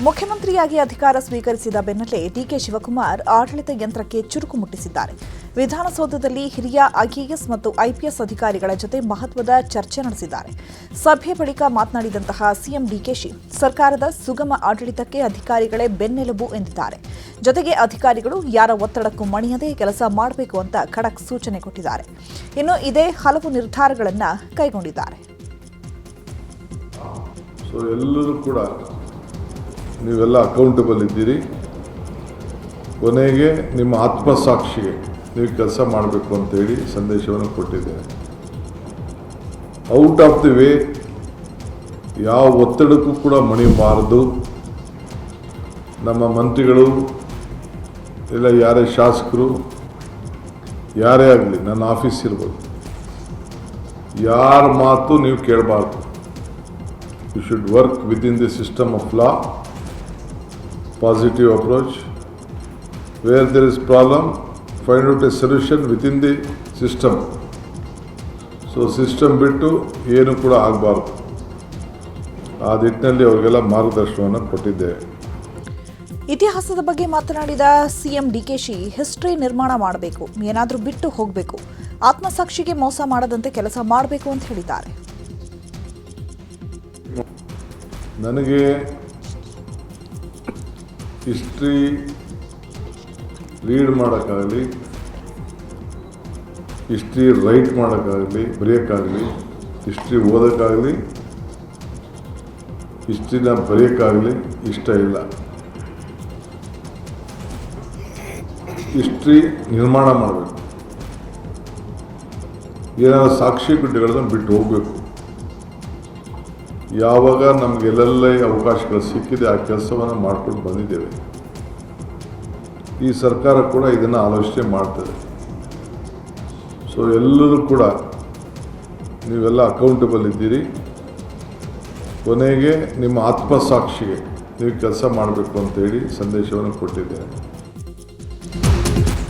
ಮುಖ್ಯಮಂತ್ರಿಯಾಗಿ ಅಧಿಕಾರ ಸ್ವೀಕರಿಸಿದ ಬೆನ್ನಲ್ಲೇ ಡಿಕೆ ಶಿವಕುಮಾರ್ ಆಡಳಿತ ಯಂತ್ರಕ್ಕೆ ಚುರುಕು ಮುಟ್ಟಿಸಿದ್ದಾರೆ. ವಿಧಾನಸೌಧದಲ್ಲಿ ಹಿರಿಯ ಐಎಎಸ್ ಮತ್ತು ಐಪಿಎಸ್ ಅಧಿಕಾರಿಗಳ ಜೊತೆ ಮಹತ್ವದ ಚರ್ಚೆ ನಡೆಸಿದ್ದಾರೆ. ಸಭೆ ಬಳಿಕ ಮಾತನಾಡಿದಂತಹ ಸಿಎಂ ಡಿಕೆಶಿ ಸರ್ಕಾರದ ಸುಗಮ ಆಡಳಿತಕ್ಕೆ ಅಧಿಕಾರಿಗಳೇ ಬೆನ್ನೆಲುಬು ಎಂದಿದ್ದಾರೆ. ಜೊತೆಗೆ ಅಧಿಕಾರಿಗಳು ಯಾರ ಒತ್ತಡಕ್ಕೂ ಮಣಿಯದೆ ಕೆಲಸ ಮಾಡಬೇಕು ಅಂತ ಖಡಕ್ ಸೂಚನೆ ಕೊಟ್ಟಿದ್ದಾರೆ. ಇನ್ನು ಇದೇ ಹಲವು ನಿರ್ಧಾರಗಳನ್ನು ಕೈಗೊಂಡಿದ್ದಾರೆ. ಎಲ್ಲರೂ ಕೂಡ ನೀವೆಲ್ಲ ಅಕೌಂಟಬಲ್ ಇದ್ದೀರಿ. ಕೊನೆಗೆ ನಿಮ್ಮ ಆತ್ಮಸಾಕ್ಷಿಗೆ ನೀವು ಕೆಲಸ ಮಾಡಬೇಕು ಅಂತೇಳಿ ಸಂದೇಶವನ್ನು ಕೊಟ್ಟಿದ್ದೇನೆ. ಔಟ್ ಆಫ್ ದಿ ವೇ ಯಾವ ಒತ್ತಡಕ್ಕೂ ಕೂಡ ಮಣಿಬಾರದು. ನಮ್ಮ ಮಂತ್ರಿಗಳು ಇಲ್ಲ ಯಾರೇ ಶಾಸಕರು ಯಾರೇ ಆಗಲಿ, ನನ್ನ ಆಫೀಸ್ ಇರ್ಬೋದು, ಯಾರ ಮಾತು ನೀವು ಕೇಳಬಾರ್ದು. You should work within the system of law, positive approach. Where there is problem, find out a solution within the system. So system ಬಿಟ್ಟು ಏನು ಕೂಡ ಆಗಬಾರ್ದು. ಆ ನಿಟ್ಟಿನಲ್ಲಿ ಅವರಿಗೆಲ್ಲ ಮಾರ್ಗದರ್ಶನವನ್ನು ಕೊಟ್ಟಿದ್ದೇವೆ. ಇತಿಹಾಸದ ಬಗ್ಗೆ ಮಾತನಾಡಿದ ಸಿಎಂ ಡಿಕೆಶಿ ಹಿಸ್ಟ್ರಿ ನಿರ್ಮಾಣ ಮಾಡಬೇಕು, ಏನಾದರೂ ಬಿಟ್ಟು ಹೋಗಬೇಕು, ಆತ್ಮಸಾಕ್ಷಿಗೆ ಮೋಸ ಮಾಡದಂತೆ ಕೆಲಸ ಮಾಡಬೇಕು ಅಂತ ಹೇಳಿದ್ದಾರೆ. ನನಗೆ ಹಿಸ್ಟ್ರಿ ರೀಡ್ ಮಾಡೋಕ್ಕಾಗಲಿ, ಹಿಸ್ಟ್ರಿ ರೈಟ್ ಮಾಡೋಕ್ಕಾಗಲಿ, ಬರೆಯೋಕ್ಕಾಗಲಿ, ಹಿಸ್ಟ್ರಿ ಓದೋಕ್ಕಾಗಲಿ, ಹಿಸ್ಟ್ರಿನ ಬರೆಯೋಕ್ಕಾಗಲಿ ಇಷ್ಟ ಇಲ್ಲ. ಹಿಸ್ಟ್ರಿ ನಿರ್ಮಾಣ ಮಾಡಬೇಕು. ಏನಾದರೂ ಸಾಕ್ಷಿ ಗುಡ್ಡೆಗಳನ್ನು ಬಿಟ್ಟು ಹೋಗಬೇಕು. ಯಾವಾಗ ನಮಗೆಲ್ಲೆಲ್ಲ ಅವಕಾಶಗಳು ಸಿಕ್ಕಿದೆ ಆ ಕೆಲಸವನ್ನು ಮಾಡ್ಕೊಂಡು ಬಂದಿದ್ದೇವೆ. ಈ ಸರ್ಕಾರ ಕೂಡ ಇದನ್ನು ಆಲೋಚನೆ ಮಾಡ್ತದೆ. ಸೊ ಎಲ್ಲರೂ ಕೂಡ ನೀವೆಲ್ಲ ಅಕೌಂಟಬಲ್ ಇದ್ದೀರಿ. ಕೊನೆಗೆ ನಿಮ್ಮ ಆತ್ಮಸಾಕ್ಷಿಗೆ ನೀವು ಕೆಲಸ ಮಾಡಬೇಕು ಅಂತೇಳಿ ಸಂದೇಶವನ್ನು ಕೊಟ್ಟಿದ್ದೇನೆ.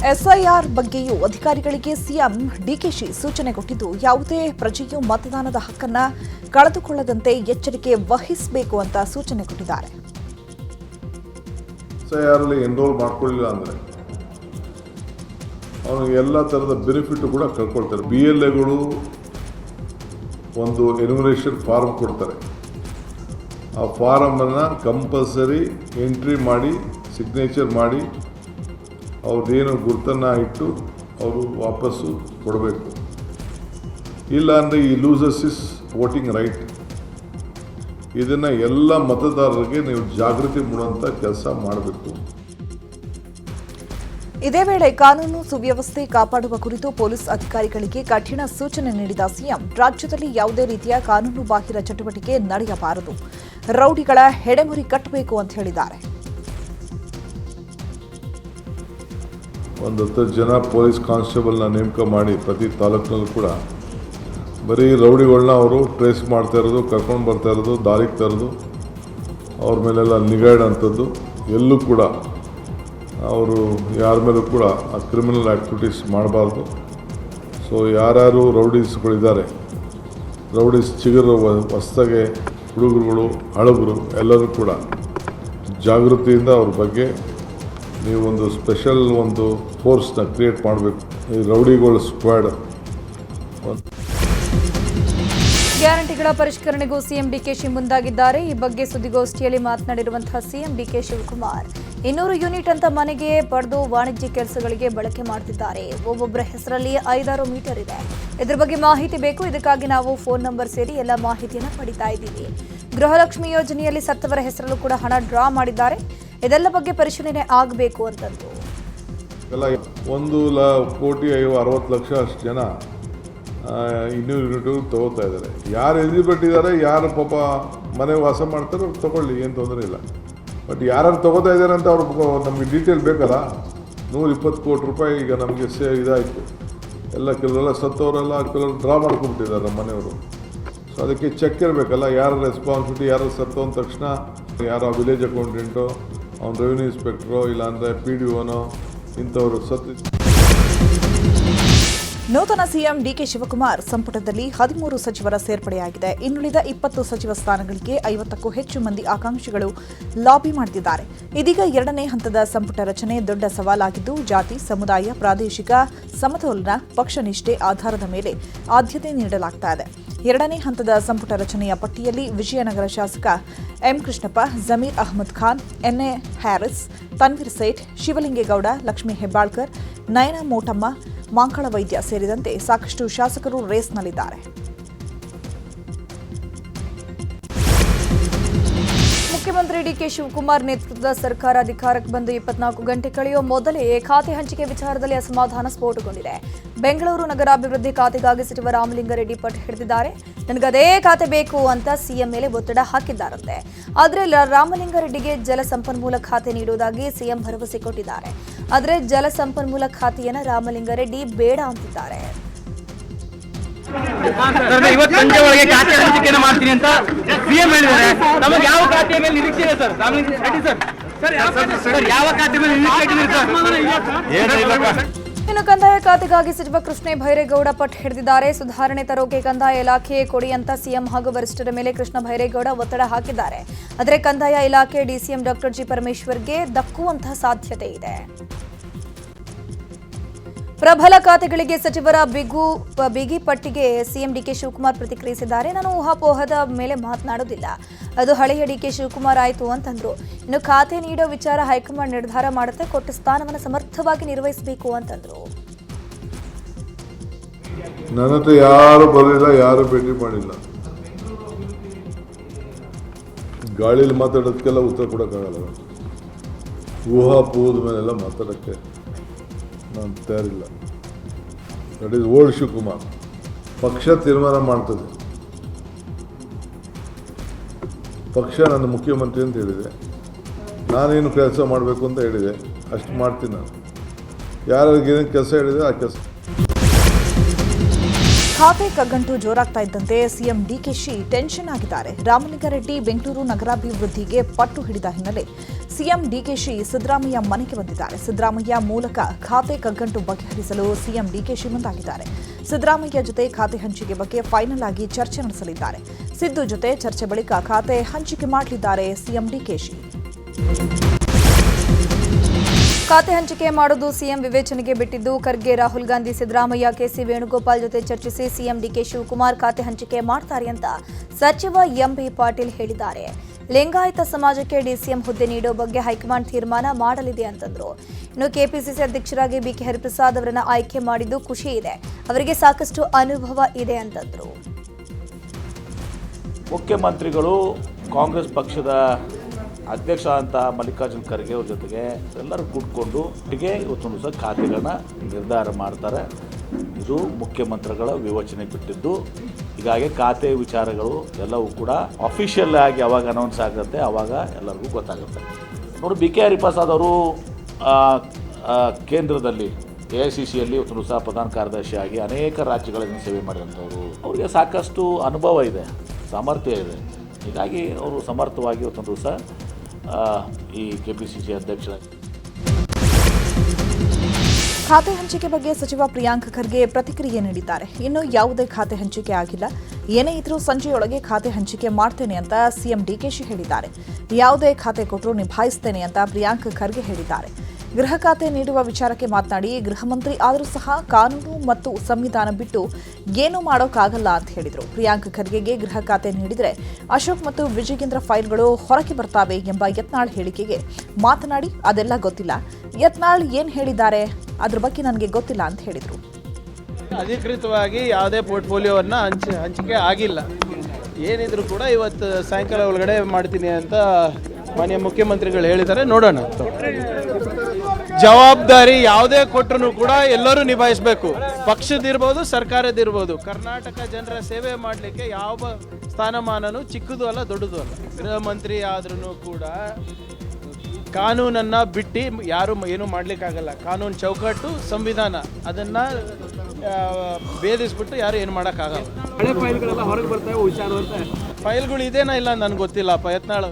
ಎಸ್ಐಆರ್ ಬಗ್ಗೆಯೂ ಅಧಿಕಾರಿಗಳಿಗೆ ಸಿಎಂ ಡಿಕೆಶಿ ಸೂಚನೆ ಕೊಟ್ಟಿದ್ದು, ಯಾವುದೇ ಪ್ರಜೆಯು ಮತದಾನದ ಹಕ್ಕನ್ನು ಕಳೆದುಕೊಳ್ಳದಂತೆ ಎಚ್ಚರಿಕೆ ವಹಿಸಬೇಕು ಅಂತ ಸೂಚನೆ ಕೊಟ್ಟಿದ್ದಾರೆ. ಎಸ್ಐಆರ್ ಅಲ್ಲಿ ಎನ್ರೋಲ್ ಮಾಡ್ಕೊಳ್ಳಿಲ್ಲ ಅಂದರೆ ಅವನಿಗೆ ಎಲ್ಲ ಥರದ ಬೆನಿಫಿಟ್ ಕೂಡ ಕಳ್ಕೊಳ್ತಾರೆ. BLAಗಳು ಒಂದು ಎನ್ಯುಮರೇಷನ್ ಫಾರ್ಮ್ ಕೊಡ್ತಾರೆ. ಆ ಫಾರಮನ್ನು ಕಂಪಲ್ಸರಿ ಎಂಟ್ರಿ ಮಾಡಿ ಸಿಗ್ನೇಚರ್ ಮಾಡಿ ಅವ್ರದ್ದೇನು ಗುರ್ತನ್ನು ಇಟ್ಟು ಅವರು ವಾಪಸ್ಸು ಕೊಡಬೇಕು. ಇಲ್ಲ ಅಂದರೆ ಈ ಲೂಸಸ್ ಇಸ್ ವೋಟಿಂಗ್ ರೈಟ್. ಇದನ್ನು ಎಲ್ಲ ಮತದಾರರಿಗೆ ನೀವು ಜಾಗೃತಿ ಮೂಡುವಂಥ ಕೆಲಸ ಮಾಡಬೇಕು. ಇದೇ ವೇಳೆ ಕಾನೂನು ಸುವ್ಯವಸ್ಥೆ ಕಾಪಾಡುವ ಕುರಿತು ಪೊಲೀಸ್ ಅಧಿಕಾರಿಗಳಿಗೆ ಕಠಿಣ ಸೂಚನೆ ನೀಡಿದ ಸಿಎಂ, ರಾಜ್ಯದಲ್ಲಿ ಯಾವುದೇ ರೀತಿಯ ಕಾನೂನು ಬಾಹಿರ ಚಟುವಟಿಕೆ ನಡೆಯಬಾರದು, ರೌಡಿಗಳ ಹೆಡೆಮುರಿ ಕಟ್ಟಬೇಕು ಅಂತ ಹೇಳಿದ್ದಾರೆ. 10 ಜನ ಪೊಲೀಸ್ ಕಾನ್ಸ್ಟೇಬಲ್ನ ನೇಮಕ ಮಾಡಿ ಪ್ರತಿ ತಾಲೂಕಿನಲ್ಲೂ ಕೂಡ ಬರೀ ರೌಡಿಗಳನ್ನ ಅವರು ಟ್ರೇಸ್ ಮಾಡ್ತಾ ಇರೋದು, ಕರ್ಕೊಂಡು ಬರ್ತಾ ಇರೋದು, ದಾರಿಗೆ ತರೋದು, ಅವ್ರ ಮೇಲೆಲ್ಲ ನಿಗಾ ಇಡೋಂಥದ್ದು, ಎಲ್ಲೂ ಕೂಡ ಅವರು ಯಾರ ಮೇಲೂ ಕೂಡ ಆ ಕ್ರಿಮಿನಲ್ ಆ್ಯಕ್ಟಿವಿಟೀಸ್ ಮಾಡಬಾರ್ದು. ಸೊ ಯಾರ್ಯಾರು ರೌಡೀಸ್ಗಳಿದ್ದಾರೆ, ರೌಡೀಸ್ ಚಿಗುರು ಹೊಸ್ದಾಗೆ ಹುಡುಗರುಗಳು ಹಳಬರು ಎಲ್ಲರೂ ಕೂಡ ಜಾಗೃತಿಯಿಂದ ಅವ್ರ ಬಗ್ಗೆ ನೀವು ಒಂದು ಸ್ಪೆಷಲ್ ಒಂದು ಫೋರ್ಸ್ನ ಕ್ರಿಯೇಟ್ ಮಾಡಬೇಕು. ಈ ರೌಡಿಗಳ ಸ್ಕ್ವಾಡ್. ಗ್ಯಾರಂಟಿಗಳ ಪರಿಷ್ಕರಣೆಗೂ ಸಿಎಂ ಡಿಕೆಶಿ ಮುಂದಾಗಿದ್ದಾರೆ. ಈ ಬಗ್ಗೆ ಸುದ್ದಿಗೋಷ್ಠಿಯಲ್ಲಿ ಮಾತನಾಡಿರುವಂತಹ ಸಿಎಂ ಡಿಕೆ ಶಿವಕುಮಾರ್, 200 ಯೂನಿಟ್ ಅಂತ ಮನೆಗೆ ಪಡೆದು ವಾಣಿಜ್ಯ ಕೆಲಸಗಳಿಗೆ ಬಳಕೆ ಮಾಡ್ತಿದ್ದಾರೆ. ಒಬ್ಬೊಬ್ಬರ ಹೆಸರಲ್ಲಿ 5-6 ಮೀಟರ್ ಇದೆ. ಇದ್ರ ಬಗ್ಗೆ ಮಾಹಿತಿ ಬೇಕು. ಇದಕ್ಕಾಗಿ ನಾವು ಫೋನ್ ನಂಬರ್ ಸೇರಿ ಎಲ್ಲ ಮಾಹಿತಿಯನ್ನು ಪಡಿತಾ ಇದ್ದೀವಿ. ಗೃಹಲಕ್ಷ್ಮಿ ಯೋಜನೆಯಲ್ಲಿ ಸತ್ತವರ ಹೆಸರಲ್ಲೂ ಕೂಡ ಹಣ ಡ್ರಾ ಮಾಡಿದ್ದಾರೆ. ಇದೆಲ್ಲ ಬಗ್ಗೆ ಪರಿಶೀಲನೆ ಆಗಬೇಕು ಅಂತಂದು 1,60,00,000 ಅಷ್ಟು ಜನ 200 ಯೂನಿಟ್ ತಗೋತಾ ಇದ್ದಾರೆ. ಯಾರು ಎಲಿಜಿಬಿಲಿಟಿದ್ದಾರೆ, ಯಾರು ಪಾಪ ಮನೆ ವಾಸ ಮಾಡ್ತಾರೋ ಅವ್ರು ತೊಗೊಳ್ಳಿ, ಏನು ತೊಂದರೆ ಇಲ್ಲ. ಬಟ್ ಯಾರು ತಗೋತಾ ಇದ್ದಾರೆ ಅಂತ ಅವ್ರು ನಮಗೆ ಡೀಟೇಲ್ ಬೇಕಲ್ಲ. 120 ಕೋಟಿ ರೂಪಾಯಿ ಈಗ ನಮಗೆ ಇದಾಯಿತು. ಎಲ್ಲ ಕೆಲವರೆಲ್ಲ ಸತ್ತವರೆಲ್ಲ ಕೆಲವರು ಡ್ರಾ ಮಾಡ್ಕೊಂಡ್ಬಿಟ್ಟಿದ್ದಾರೆ ನಮ್ಮ ಮನೆಯವರು. ಸೊ ಅದಕ್ಕೆ ಚೆಕ್ ಇರಬೇಕಲ್ಲ, ಯಾರ ರೆಸ್ಪಾನ್ಸಿಬಿಲಿಟಿ, ಯಾರು ಸತ್ತು ಅಂದ ತಕ್ಷಣ ಯಾರೋ ವಿಲೇಜ್ ಅಕೌಂಟೆಂಟೋ, ಅವ್ನು ರೆವಿನ್ಯೂ ಇನ್ಸ್ಪೆಕ್ಟ್ರೋ, ಇಲ್ಲಾಂದರೆ PDOನೋ ಇಂಥವ್ರು ಸತ್ತು ನೂತನ ಸಿಎಂ ಡಿಕೆ ಶಿವಕುಮಾರ್ ಸಂಪುಟದಲ್ಲಿ 13 ಸಚಿವರ ಸೇರ್ಪಡೆಯಾಗಿದೆ. ಇನ್ನುಳಿದ 20 ಸಚಿವ ಸ್ಥಾನಗಳಿಗೆ 50ಕ್ಕೂ ಹೆಚ್ಚು ಮಂದಿ ಆಕಾಂಕ್ಷಿಗಳು ಲಾಬಿ ಮಾಡುತ್ತಿದ್ದಾರೆ. ಇದೀಗ ಎರಡನೇ ಹಂತದ ಸಂಪುಟ ರಚನೆ ದೊಡ್ಡ ಸವಾಲಾಗಿದ್ದು, ಜಾತಿ, ಸಮುದಾಯ, ಪ್ರಾದೇಶಿಕ ಸಮತೋಲನ, ಪಕ್ಷ ನಿಷ್ಠೆ ಆಧಾರದ ಮೇಲೆ ಆದ್ಯತೆ ನೀಡಲಾಗ್ತಾ ಇದೆ. ಎರಡನೇ ಹಂತದ ಸಂಪುಟ ರಚನೆಯ ಪಟ್ಟಿಯಲ್ಲಿ ವಿಜಯನಗರ ಶಾಸಕ ಎಂ ಕೃಷ್ಣಪ್ಪ, ಜಮೀರ್ ಅಹಮದ್ ಖಾನ್, ಎನ್ಎ ಹ್ಯಾರಿಸ್, ತನ್ವೀರ್ ಸೇಠ್, ಶಿವಲಿಂಗೇಗೌಡ, ಲಕ್ಷ್ಮೀ ಹೆಬ್ಬಾಳ್ಕರ್, ನಯನ ಮೋಟಮ್ಮ, ಮಾಂಕಳ ವೈದ್ಯ ಸೇರಿದಂತೆ ಸಾಕಷ್ಟು ಶಾಸಕರು ರೇಸ್ನಲ್ಲಿದ್ದಾರೆ. ಮುಖ್ಯಮಂತ್ರಿ ಡಿಕೆ ಶಿವಕುಮಾರ್ ನೇತೃತ್ವದ ಸರ್ಕಾರ ಅಧಿಕಾರಕ್ಕೆ ಬಂದು 24 ಗಂಟೆ ಕಳೆಯುವ ಮೊದಲೇ ಖಾತೆ ಹಂಚಿಕೆ ವಿಚಾರದಲ್ಲಿ ಅಸಮಾಧಾನ ಸ್ಫೋಟಗೊಂಡಿದೆ. ಬೆಂಗಳೂರು ನಗರಾಭಿವೃದ್ಧಿ ಖಾತೆಗಾಗಿ ಸಚಿವ ರಾಮಲಿಂಗಾರೆಡ್ಡಿ ಪಟ್ಟು ಹಿಡಿದಿದ್ದಾರೆ. ನನಗದೇ ಖಾತೆ ಬೇಕು ಅಂತ ಸಿಎಂ ಮೇಲೆ ಒತ್ತಡ ಹಾಕಿದ್ದಾರಂತೆ. ಆದರೆ ರಾಮಲಿಂಗಾರೆಡ್ಡಿಗೆ ಜಲಸಂಪನ್ಮೂಲ ಖಾತೆ ನೀಡುವುದಾಗಿ ಸಿಎಂ ಭರವಸೆ ಕೊಟ್ಟಿದ್ದಾರೆ. ಆದರೆ ಜಲಸಂಪನ್ಮೂಲ ಖಾತೆಯನ್ನು ರಾಮಲಿಂಗಾರೆಡ್ಡಿ ಬೇಡ ಅಂತಿದ್ದಾರೆ. ಇವತ್ತು ಸಂಜೆ ಒಳಗೆ ಖಾತೆ ಹಂಚಿಕೆಯನ್ನು ಮಾಡ್ತೀನಿ ಅಂತ ಸಿಎಂ ಹೇಳಿದ್ದಾರೆ. ನಮಗೆ ಯಾವ ಖಾತೆಯ ಮೇಲೆ ನಿರೀಕ್ಷೆ ಇದೆ ಸರ್? ರಾಮಲಿಂಗಾರೆಡ್ಡಿ ಸರ್ ಯಾವ ಖಾತೆ ಮೇಲೆ ನಿರೀಕ್ಷೆ ಇದೆ? ಇನ್ನು ಕಂದಾಯ ಖಾತೆಗಾಗಿ ಸಚಿವ ಕೃಷ್ಣ ಭೈರೇಗೌಡ ಪಟ್ಟು ಹಿಡಿದಿದ್ದಾರೆ. ಸುಧಾರಣೆ ತರೋಕೆ ಕಂದಾಯ ಇಲಾಖೆ ಕೊಡಿ ಅಂತ ಸಿಎಂ ಹಾಗೂ ವರಿಷ್ಠರ ಮೇಲೆ ಕೃಷ್ಣ ಭೈರೇಗೌಡ ಒತ್ತಡ ಹಾಕಿದ್ದಾರೆ. ಆದರೆ ಕಂದಾಯ ಇಲಾಖೆ ಡಿಸಿಎಂ ಡಾಕ್ಟರ್ ಜಿ ಪರಮೇಶ್ವರ್ಗೆ ದಕ್ಕುವಂತಹ ಸಾಧ್ಯತೆ ಇದೆ. ಪ್ರಬಲ ಖಾತೆಗಳಿಗೆ ಸಚಿವರ ಬಿಗಿ ಪಟ್ಟಿಗೆ ಸಿಎಂ ಡಿಕೆ ಶಿವಕುಮಾರ್ ಪ್ರತಿಕ್ರಿಯಿಸಿದ್ದಾರೆ. ನಾನು ಊಹಾಪೋಹದ ಮೇಲೆ ಮಾತನಾಡೋದಿಲ್ಲ, ಅದು ಹಳೆಯ ಡಿಕೆ ಶಿವಕುಮಾರ್ ಆಯಿತು ಅಂತಂದ್ರು. ಇನ್ನು ಖಾತೆ ನೀಡೋ ವಿಚಾರ ಹೈಕಮಾಂಡ್ ನಿರ್ಧಾರ ಮಾಡುತ್ತೆ, ಕೊಟ್ಟ ಸ್ಥಾನವನ್ನು ಸಮರ್ಥವಾಗಿ ನಿರ್ವಹಿಸಬೇಕು ಅಂತಂದ್ರು. ನನ್ನ ಹತ್ರ ಯಾರು ಬರಲಿಲ್ಲ, ಯಾರು ಭೇಟಿ ಮಾಡಿಲ್ಲ. ಗಾಳಿಲಿ ಮಾತಾಡೋದಕ್ಕೆಲ್ಲ ಉತ್ತರ ಕೊಡೋಕ್ಕಾಗಲ್ಲ. ಊಹಾಪೋಹದ ಮೇಲೆಲ್ಲ ಮಾತಾಡೋಕ್ಕೆ ನಾನು ತಯಾರಿಲ್ಲ. That is old Shivakumar. ಪಕ್ಷ ತೀರ್ಮಾನ ಮಾಡ್ತದೆ. ಪಕ್ಷ ನನ್ನ ಮುಖ್ಯಮಂತ್ರಿ ಅಂತ ಹೇಳಿದೆ, ನಾನೇನು ಕೆಲಸ ಮಾಡಬೇಕು ಅಂತ ಹೇಳಿದೆ, ಅಷ್ಟು ಮಾಡ್ತೀನಿ ನಾನು. ಯಾರಿಗೇನು ಕೆಲಸ ಹೇಳಿದೆ ಆ ಕೆಲಸ. ಖಾತೆ ಕಗ್ಗಂಟು ಜೋರಾಗ್ತಾ ಇದ್ದಂತೆ ಸಿಎಂ ಡಿಕೆಶಿ ಟೆನ್ಷನ್ ಆಗಿದ್ದಾರೆ. ರಾಮಲಿಂಗಾರೆಡ್ಡಿ ಬೆಂಗಳೂರು ನಗರಾಭಿವೃದ್ಧಿಗೆ ಪಟ್ಟು ಹಿಡಿದ ಹಿನ್ನೆಲೆ ಸಿಎಂ ಡಿಕೆಶಿ ಸಿದ್ದರಾಮಯ್ಯ ಮನೆಗೆ ಬಂದಿದ್ದಾರೆ. ಸಿದ್ದರಾಮಯ್ಯ ಮೂಲಕ ಖಾತೆ ಕಗ್ಗಂಟು ಬಗೆಹರಿಸಲು ಸಿಎಂ ಡಿಕೆಶಿ ಮುಂದಾಗಿದ್ದಾರೆ. ಸಿದ್ದರಾಮಯ್ಯ ಜೊತೆ ಖಾತೆ ಹಂಚಿಕೆ ಬಗ್ಗೆ ಫೈನಲ್ ಆಗಿ ಚರ್ಚೆ ನಡೆಸಲಿದ್ದಾರೆ. ಸಿದ್ದು ಜೊತೆ ಚರ್ಚೆ ಬಳಿಕ ಖಾತೆ ಹಂಚಿಕೆ ಮಾಡಲಿದ್ದಾರೆ ಸಿಎಂ ಡಿಕೆಶಿ. ಖಾತೆ ಹಂಚಿಕೆ ಮಾಡೋದು ಸಿಎಂ ವಿವೇಚನೆಗೆ ಬಿಟ್ಟಿದ್ದು, ಖರ್ಗೆ, ರಾಹುಲ್ ಗಾಂಧಿ, ಸಿದ್ದರಾಮಯ್ಯ, ಕೆಸಿ ವೇಣುಗೋಪಾಲ್ ಜೊತೆ ಚರ್ಚಿಸಿ ಸಿಎಂ ಡಿಕೆ ಶಿವಕುಮಾರ್ ಖಾತೆ ಹಂಚಿಕೆ ಮಾಡ್ತಾರೆ ಅಂತ ಸಚಿವ ಎಂಬಿ ಪಾಟೀಲ್ ಹೇಳಿದ್ದಾರೆ. ಲಿಂಗಾಯತ ಸಮಾಜಕ್ಕೆ ಡಿಸಿಎಂ ಹುದ್ದೆ ನೀಡೋ ಬಗ್ಗೆ ಹೈಕಮಾಂಡ್ ತೀರ್ಮಾನ ಮಾಡಲಿದೆ ಅಂತಂದ್ರು. ಇನ್ನು ಕೆಪಿಸಿಸಿ ಅಧ್ಯಕ್ಷರಾಗಿ ಬಿಕೆ ಹರಿಪ್ರಸಾದ್ ಅವರನ್ನ ಆಯ್ಕೆ ಮಾಡಿದ್ದು ಖುಷಿ ಇದೆ, ಅವರಿಗೆ ಸಾಕಷ್ಟು ಅನುಭವ ಇದೆ ಅಂತಂದ್ರು. ಮುಖ್ಯಮಂತ್ರಿಗಳು ಕಾಂಗ್ರೆಸ್ ಪಕ್ಷದ ಅಧ್ಯಕ್ಷ ಅಂತ ಮಲ್ಲಿಕಾರ್ಜುನ್ ಖರ್ಗೆ ಅವ್ರ ಜೊತೆಗೆ ಎಲ್ಲರೂ ಕೂತ್ಕೊಂಡು ಇವತ್ತೊಂದು ದಿವಸ ಖಾತೆಗಳನ್ನ ನಿರ್ಧಾರ ಮಾಡ್ತಾರೆ. ಇದು ಮುಖ್ಯಮಂತ್ರಿಗಳ ವಿವೇಚನೆ ಬಿಟ್ಟಿದ್ದು. ಹೀಗಾಗಿ ಖಾತೆ ವಿಚಾರಗಳು ಎಲ್ಲವೂ ಕೂಡ ಅಫಿಷಿಯಲ್ ಆಗಿ ಯಾವಾಗ ಅನೌನ್ಸ್ ಆಗುತ್ತೆ ಆವಾಗ ಎಲ್ಲರಿಗೂ ಗೊತ್ತಾಗುತ್ತೆ. ನೋಡಿ, ಬಿ ಕೆ ಹರಿಪ್ರಸಾದ್ ಅವರು ಕೇಂದ್ರದಲ್ಲಿ AICCಯಲ್ಲಿ ಇವತ್ತು ಸಹ ಪ್ರಧಾನ ಕಾರ್ಯದರ್ಶಿಯಾಗಿ ಅನೇಕ ರಾಜ್ಯಗಳಲ್ಲಿ ಸೇವೆ ಮಾಡಿದಂಥವರು. ಅವರಿಗೆ ಸಾಕಷ್ಟು ಅನುಭವ ಇದೆ, ಸಾಮರ್ಥ್ಯ ಇದೆ. ಹೀಗಾಗಿ ಅವರು ಸಮರ್ಥವಾಗಿ ಇವತ್ತೊಂದು ದಿವಸ ಈ ಕೆಪಿಸಿಸಿ ಅಧ್ಯಕ್ಷ. ಖಾತೆ ಹಂಚಿಕೆ ಬಗ್ಗೆ ಸಚಿವ ಪ್ರಿಯಾಂಕ್ ಖರ್ಗೆ ಪ್ರತಿಕ್ರಿಯೆ ನೀಡಿದ್ದಾರೆ. ಇನ್ನು ಯಾವುದೇ ಖಾತೆ ಹಂಚಿಕೆ ಆಗಿಲ್ಲ, ಏನೇ ಇದ್ರೂ ಸಂಜೆಯೊಳಗೆ ಖಾತೆ ಹಂಚಿಕೆ ಮಾಡ್ತೇನೆ ಅಂತ ಸಿಎಂ ಡಿಕೆಶಿ ಹೇಳಿದ್ದಾರೆ. ಯಾವುದೇ ಖಾತೆ ಕೊಟ್ಟರೂ ನಿಭಾಯಿಸ್ತೇನೆ ಅಂತ ಪ್ರಿಯಾಂಕ್ ಖರ್ಗೆ ಹೇಳಿದ್ದಾರೆ. ಗೃಹ ಖಾತೆ ನೀಡುವ ವಿಚಾರಕ್ಕೆ ಮಾತನಾಡಿ, ಗೃಹ ಮಂತ್ರಿ ಆದರೂ ಸಹ ಕಾನೂನು ಮತ್ತು ಸಂವಿಧಾನ ಬಿಟ್ಟು ಏನೂ ಮಾಡೋಕ್ಕಾಗಲ್ಲ ಅಂತ ಹೇಳಿದರು. ಪ್ರಿಯಾಂಕ್ ಖರ್ಗೆಗೆ ಗೃಹ ಖಾತೆ ನೀಡಿದರೆ ಅಶೋಕ್ ಮತ್ತು ವಿಜಯೇಂದ್ರ ಫೈಲ್ಗಳು ಹೊರಗೆ ಬರ್ತಾವೆ ಎಂಬ ಯತ್ನಾಳ್ ಹೇಳಿಕೆಗೆ ಮಾತನಾಡಿ, ಅದೆಲ್ಲ ಗೊತ್ತಿಲ್ಲ, ಯತ್ನಾಳ್ ಏನು ಹೇಳಿದ್ದಾರೆ ಅದ್ರ ಬಗ್ಗೆ ನನಗೆ ಗೊತ್ತಿಲ್ಲ ಅಂತ ಹೇಳಿದರು. ಅಧಿಕೃತವಾಗಿ ಯಾವುದೇ ಪೋರ್ಟ್ಫೋಲಿಯೋವನ್ನು ಹಂಚಿಕೆ ಆಗಿಲ್ಲ. ಏನಿದ್ರು ಕೂಡ ಇವತ್ತು ಸಾಯಂಕಾಲ ಒಳಗಡೆ ಮಾಡ್ತೀನಿ ಅಂತ ಮಾನ್ಯ ಮುಖ್ಯಮಂತ್ರಿಗಳು ಹೇಳಿದ್ದಾರೆ. ನೋಡೋಣ. ಜವಾಬ್ದಾರಿ ಯಾವುದೇ ಕೊಟ್ಟರು ಕೂಡ ಎಲ್ಲರೂ ನಿಭಾಯಿಸಬೇಕು. ಪಕ್ಷದಿರ್ಬೋದು, ಸರ್ಕಾರದಿರ್ಬೋದು. ಕರ್ನಾಟಕ ಜನರ ಸೇವೆ ಮಾಡಲಿಕ್ಕೆ ಯಾವ ಸ್ಥಾನಮಾನನೂ ಚಿಕ್ಕದು ಅಲ್ಲ, ದೊಡ್ಡದು ಅಲ್ಲ. ಗೃಹ ಮಂತ್ರಿ ಆದ್ರೂ ಕೂಡ ಕಾನೂನನ್ನು ಬಿಟ್ಟು ಯಾರು ಏನೂ ಮಾಡಲಿಕ್ಕಾಗಲ್ಲ. ಕಾನೂನು ಚೌಕಟ್ಟು, ಸಂವಿಧಾನ ಅದನ್ನು ಭೇದಿಸ್ಬಿಟ್ಟು ಯಾರು ಏನು ಮಾಡೋಕ್ಕಾಗಲ್ಲ. ಹಳೆ ಫೈಲ್ಗಳೆಲ್ಲ ಹೊರಗೆ ಬರ್ತಾವೆ ವಿಚಾರ ಅಂತ. ಫೈಲ್ಗಳು ಇದೇನಾ ಇಲ್ಲ ನನಗೆ ಗೊತ್ತಿಲ್ಲಪ್ಪ. ಯತ್ನಾಳ್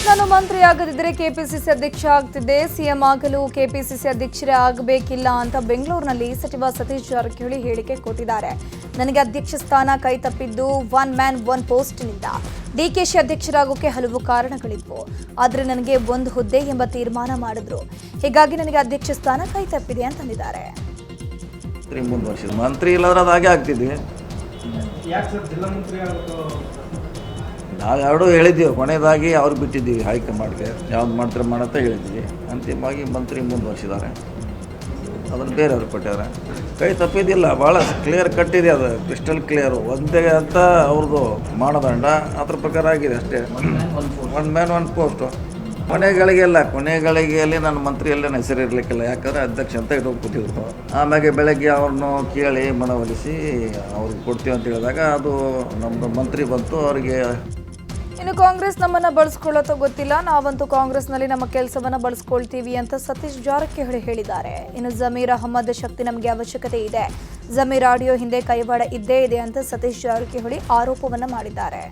ನಾನು ಮಂತ್ರಿ ಆಗದಿದ್ದರೆ ಕೆಪಿಸಿಸಿ ಅಧ್ಯಕ್ಷ ಆಗ್ತಿದ್ದೆ. ಸಿಎಂ ಆಗಲು ಕೆಪಿಸಿಸಿ ಅಧ್ಯಕ್ಷರೇ ಆಗಬೇಕಿಲ್ಲ ಅಂತ ಬೆಂಗಳೂರಿನಲ್ಲಿ ಸಚಿವ ಸತೀಶ್ ಜಾರಕಿಹೊಳಿ ಹೇಳಿಕೆ ಕೊಟ್ಟಿದ್ದಾರೆ. ನನಗೆ ಅಧ್ಯಕ್ಷ ಸ್ಥಾನ ಕೈ ತಪ್ಪಿದ್ದು ಒನ್ ಮ್ಯಾನ್ ಒನ್ ಪೋಸ್ಟ್ನಿಂದ. ಡಿಕೆಶಿ ಅಧ್ಯಕ್ಷರಾಗೋಕೆ ಹಲವು ಕಾರಣಗಳಿದ್ವು, ಆದರೆ ನನಗೆ ಒಂದು ಹುದ್ದೆ ಎಂಬ ತೀರ್ಮಾನ ಮಾಡಿದ್ರು. ಹೀಗಾಗಿ ನನಗೆ ಅಧ್ಯಕ್ಷ ಸ್ಥಾನ ಕೈ ತಪ್ಪಿದೆ ಅಂತಂದಿದ್ದಾರೆ. ಮಂತ್ರಿ ಇಲ್ಲದ್ರೆ ಅದು ಹಾಗೆ ಆಗ್ತಿದ್ವಿ. ನಾವು ಎರಡೂ ಹೇಳಿದ್ದೀವಿ, ಕೊನೆಯದಾಗಿ ಅವ್ರಿಗೆ ಬಿಟ್ಟಿದ್ದೀವಿ ಹೈಕಮಾಂಡ್ಗೆ ಯಾವ್ದು ಮಾಡ್ತಾರೆ ಮಾಡತ್ತ ಹೇಳಿದ್ದೀವಿ. ಅಂತಿಮವಾಗಿ ಮಂತ್ರಿ ಮುಂದುವರಿಸಿದ್ದಾರೆ, ಅದನ್ನು ಬೇರೆಯವ್ರಿಗೆ ಕೊಟ್ಟಾರೆ. ಕೈ ತಪ್ಪಿದ್ದಿಲ್ಲ, ಭಾಳ ಕ್ಲಿಯರ್ ಕಟ್ಟಿದೆ, ಅದು ಕ್ರಿಸ್ಟಲ್ ಕ್ಲಿಯರು. ಒಂದೇ ಅಂತ ಅವ್ರದ್ದು ಮಾನದಂಡ ಅದ್ರ ಪ್ರಕಾರ ಆಗಿದೆ ಅಷ್ಟೇ. One man one post. ಕೊನೆಗಳಿಗೆಯಲ್ಲಿ ನನ್ನ ಮಂತ್ರಿಯಲ್ಲೇ ಹೆಸರು ಇರಲಿಕ್ಕಿಲ್ಲ, ಯಾಕಂದರೆ ಅಧ್ಯಕ್ಷ ಅಂತ ಇಟ್ಕೊಂಡು ಕೂತಿದ್ರು. ಆಮೇಲೆ ಬೆಳಗ್ಗೆ ಅವ್ರನ್ನು ಕೇಳಿ ಮನವೊಲಿಸಿ ಅವ್ರಿಗೆ ಕೊಡ್ತೀವಿ ಅಂತ ಹೇಳಿದಾಗ ಅದು ನಮ್ಮದು ಮಂತ್ರಿ ಬಂತು. ಅವರಿಗೆ ಇನ್ನು ಕಾಂಗ್ರೆಸ್ ನಮ್ಮನ್ನ ಬಳಸ್ಕೊಳ್ಳೋತೋ ಗೊತ್ತಿಲ್ಲ, ನಾವಂತೂ ಕಾಂಗ್ರೆಸ್ನಲ್ಲಿ ನಮ್ಮ ಕೆಲಸವನ್ನ ಬಳಸ್ಕೊಳ್ತೀವಿ ಅಂತ ಸತೀಶ್ ಜಾರಕಿಹೊಳಿ ಹೇಳಿದ್ದಾರೆ. ಇನ್ನು ಜಮೀರ್ ಅಹಮದ್ ಶಕ್ತಿ ನಮಗೆ ಅವಶ್ಯಕತೆ ಇದೆ, ಜಮೀರ್ ಆಡಿಯೋ ಹಿಂದೆ ಕೈವಾಡ ಇದ್ದೇ ಇದೆ ಅಂತ ಸತೀಶ್ ಜಾರಕಿಹೊಳಿ ಆರೋಪವನ್ನ ಮಾಡಿದ್ದಾರೆ.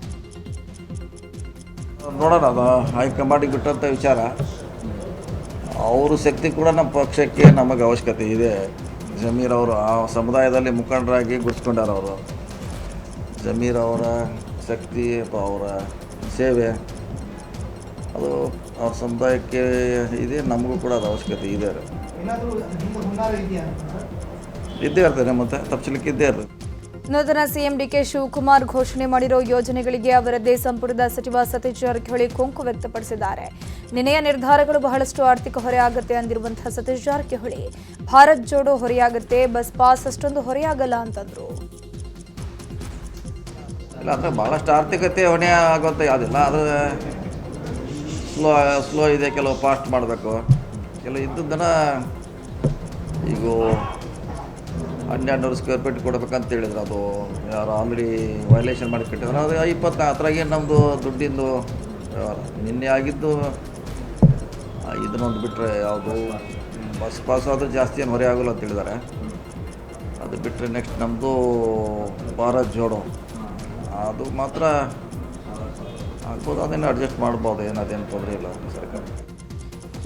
ನೋಡೋಣ, ಅದು ಹೈಕಮಾಂಡಿಗೆ ಬಿಟ್ಟಂಥ ವಿಚಾರ. ಅವರು ಶಕ್ತಿ ಕೂಡ ನಮ್ಮ ಪಕ್ಷಕ್ಕೆ ನಮಗೆ ಅವಶ್ಯಕತೆ ಇದೆ. ಜಮೀರ್ ಅವರು ಆ ಸಮುದಾಯದಲ್ಲಿ ಮುಖಂಡರಾಗಿ ಗುರುತಿಸ್ಕೊಂಡಾರ. ಅವರು ಜಮೀರ್ ಅವರ ಶಕ್ತಿ ಅಥವಾ ಅವರ ಸೇವೆ ಅದು ಅವ್ರ ಸಮುದಾಯಕ್ಕೆ ಇದೆ, ನಮಗೂ ಕೂಡ ಅದು ಅವಶ್ಯಕತೆ ಇದೆ. ಇದ್ದೇ ಇರ್ತದೆ, ಮತ್ತು ತಪ್ಪಿಸಲಿಕ್ಕೆ ಇದ್ದೇ ಇರ್ತದೆ. ನೂತನ ಸಿಎಂ ಡಿಕೆ ಶಿವಕುಮಾರ್ ಘೋಷಣೆ ಮಾಡಿರೋ ಯೋಜನೆಗಳಿಗೆ ಅವರದ್ದೇ ಸಂಪುಟದ ಸಚಿವ ಸತೀಶ್ ಜಾರಕಿಹೊಳಿ ಕೊಂಕು ವ್ಯಕ್ತಪಡಿಸಿದ್ದಾರೆ. ನಿನ್ನೆಯ ನಿರ್ಧಾರಗಳು ಬಹಳಷ್ಟು ಆರ್ಥಿಕ ಹೊರೆ ಆಗುತ್ತೆ ಅಂದಿರುವಂತಹ ಸತೀಶ್ ಜಾರಕಿಹೊಳಿ ಭಾರತ್ ಜೋಡೋ ಹೊರೆಯಾಗುತ್ತೆ, ಬಸ್ ಪಾಸ್ ಅಷ್ಟೊಂದು ಹೊರೆಯಾಗಲ್ಲ ಅಂತಂದ್ರು. ಇಲ್ಲ, ಅಂದರೆ ಭಾಳಷ್ಟು ಆರ್ಥಿಕತೆ ಹೊಣೆ ಆಗುವಂಥ ಯಾವುದಿಲ್ಲ. ಅದು ಸ್ಲೋ ಇದೆ, ಕೆಲವು ಫಾಸ್ಟ್ ಮಾಡಬೇಕು, ಕೆಲವು ಇದ್ದದ್ದನ್ನು ಈಗ 1200 ಸ್ಕ್ವೇರ್ ಫೀಟ್ ಕೊಡಬೇಕಂತ ಹೇಳಿದ್ರು. ಅದು ಯಾರು ಆಲ್ರೆಡಿ ವೈಲೇಷನ್ ಮಾಡಿ ಕಟ್ಟಿದ್ರು. ಅದು 20 ಅದ್ರಾಗೆ ನಮ್ಮದು ದುಡ್ಡಿಂದು ನಿನ್ನೆ ಆಗಿದ್ದು ಇದನ್ನೊಂದು ಬಿಟ್ಟರೆ ಯಾವುದು ಬಸ್ ಪಾಸ್ ಆದರೂ ಜಾಸ್ತಿ ಏನು ಹೊರೆ ಆಗೋಲ್ಲ ಅಂತ ಹೇಳಿದ್ದಾರೆ. ಅದು ಬಿಟ್ಟರೆ ನೆಕ್ಸ್ಟ್ ನಮ್ಮದು ಭಾರತ್ ಜೋಡೋ ಅದು ಮಾತ್ರ ಆಗ್ಬೋದು, ಅದನ್ನು ಅಡ್ಜಸ್ಟ್ ಮಾಡ್ಬೋದು, ಅದೇನು ತೊಂದರೆ ಇಲ್ಲ ಸರ್ಕಾರ.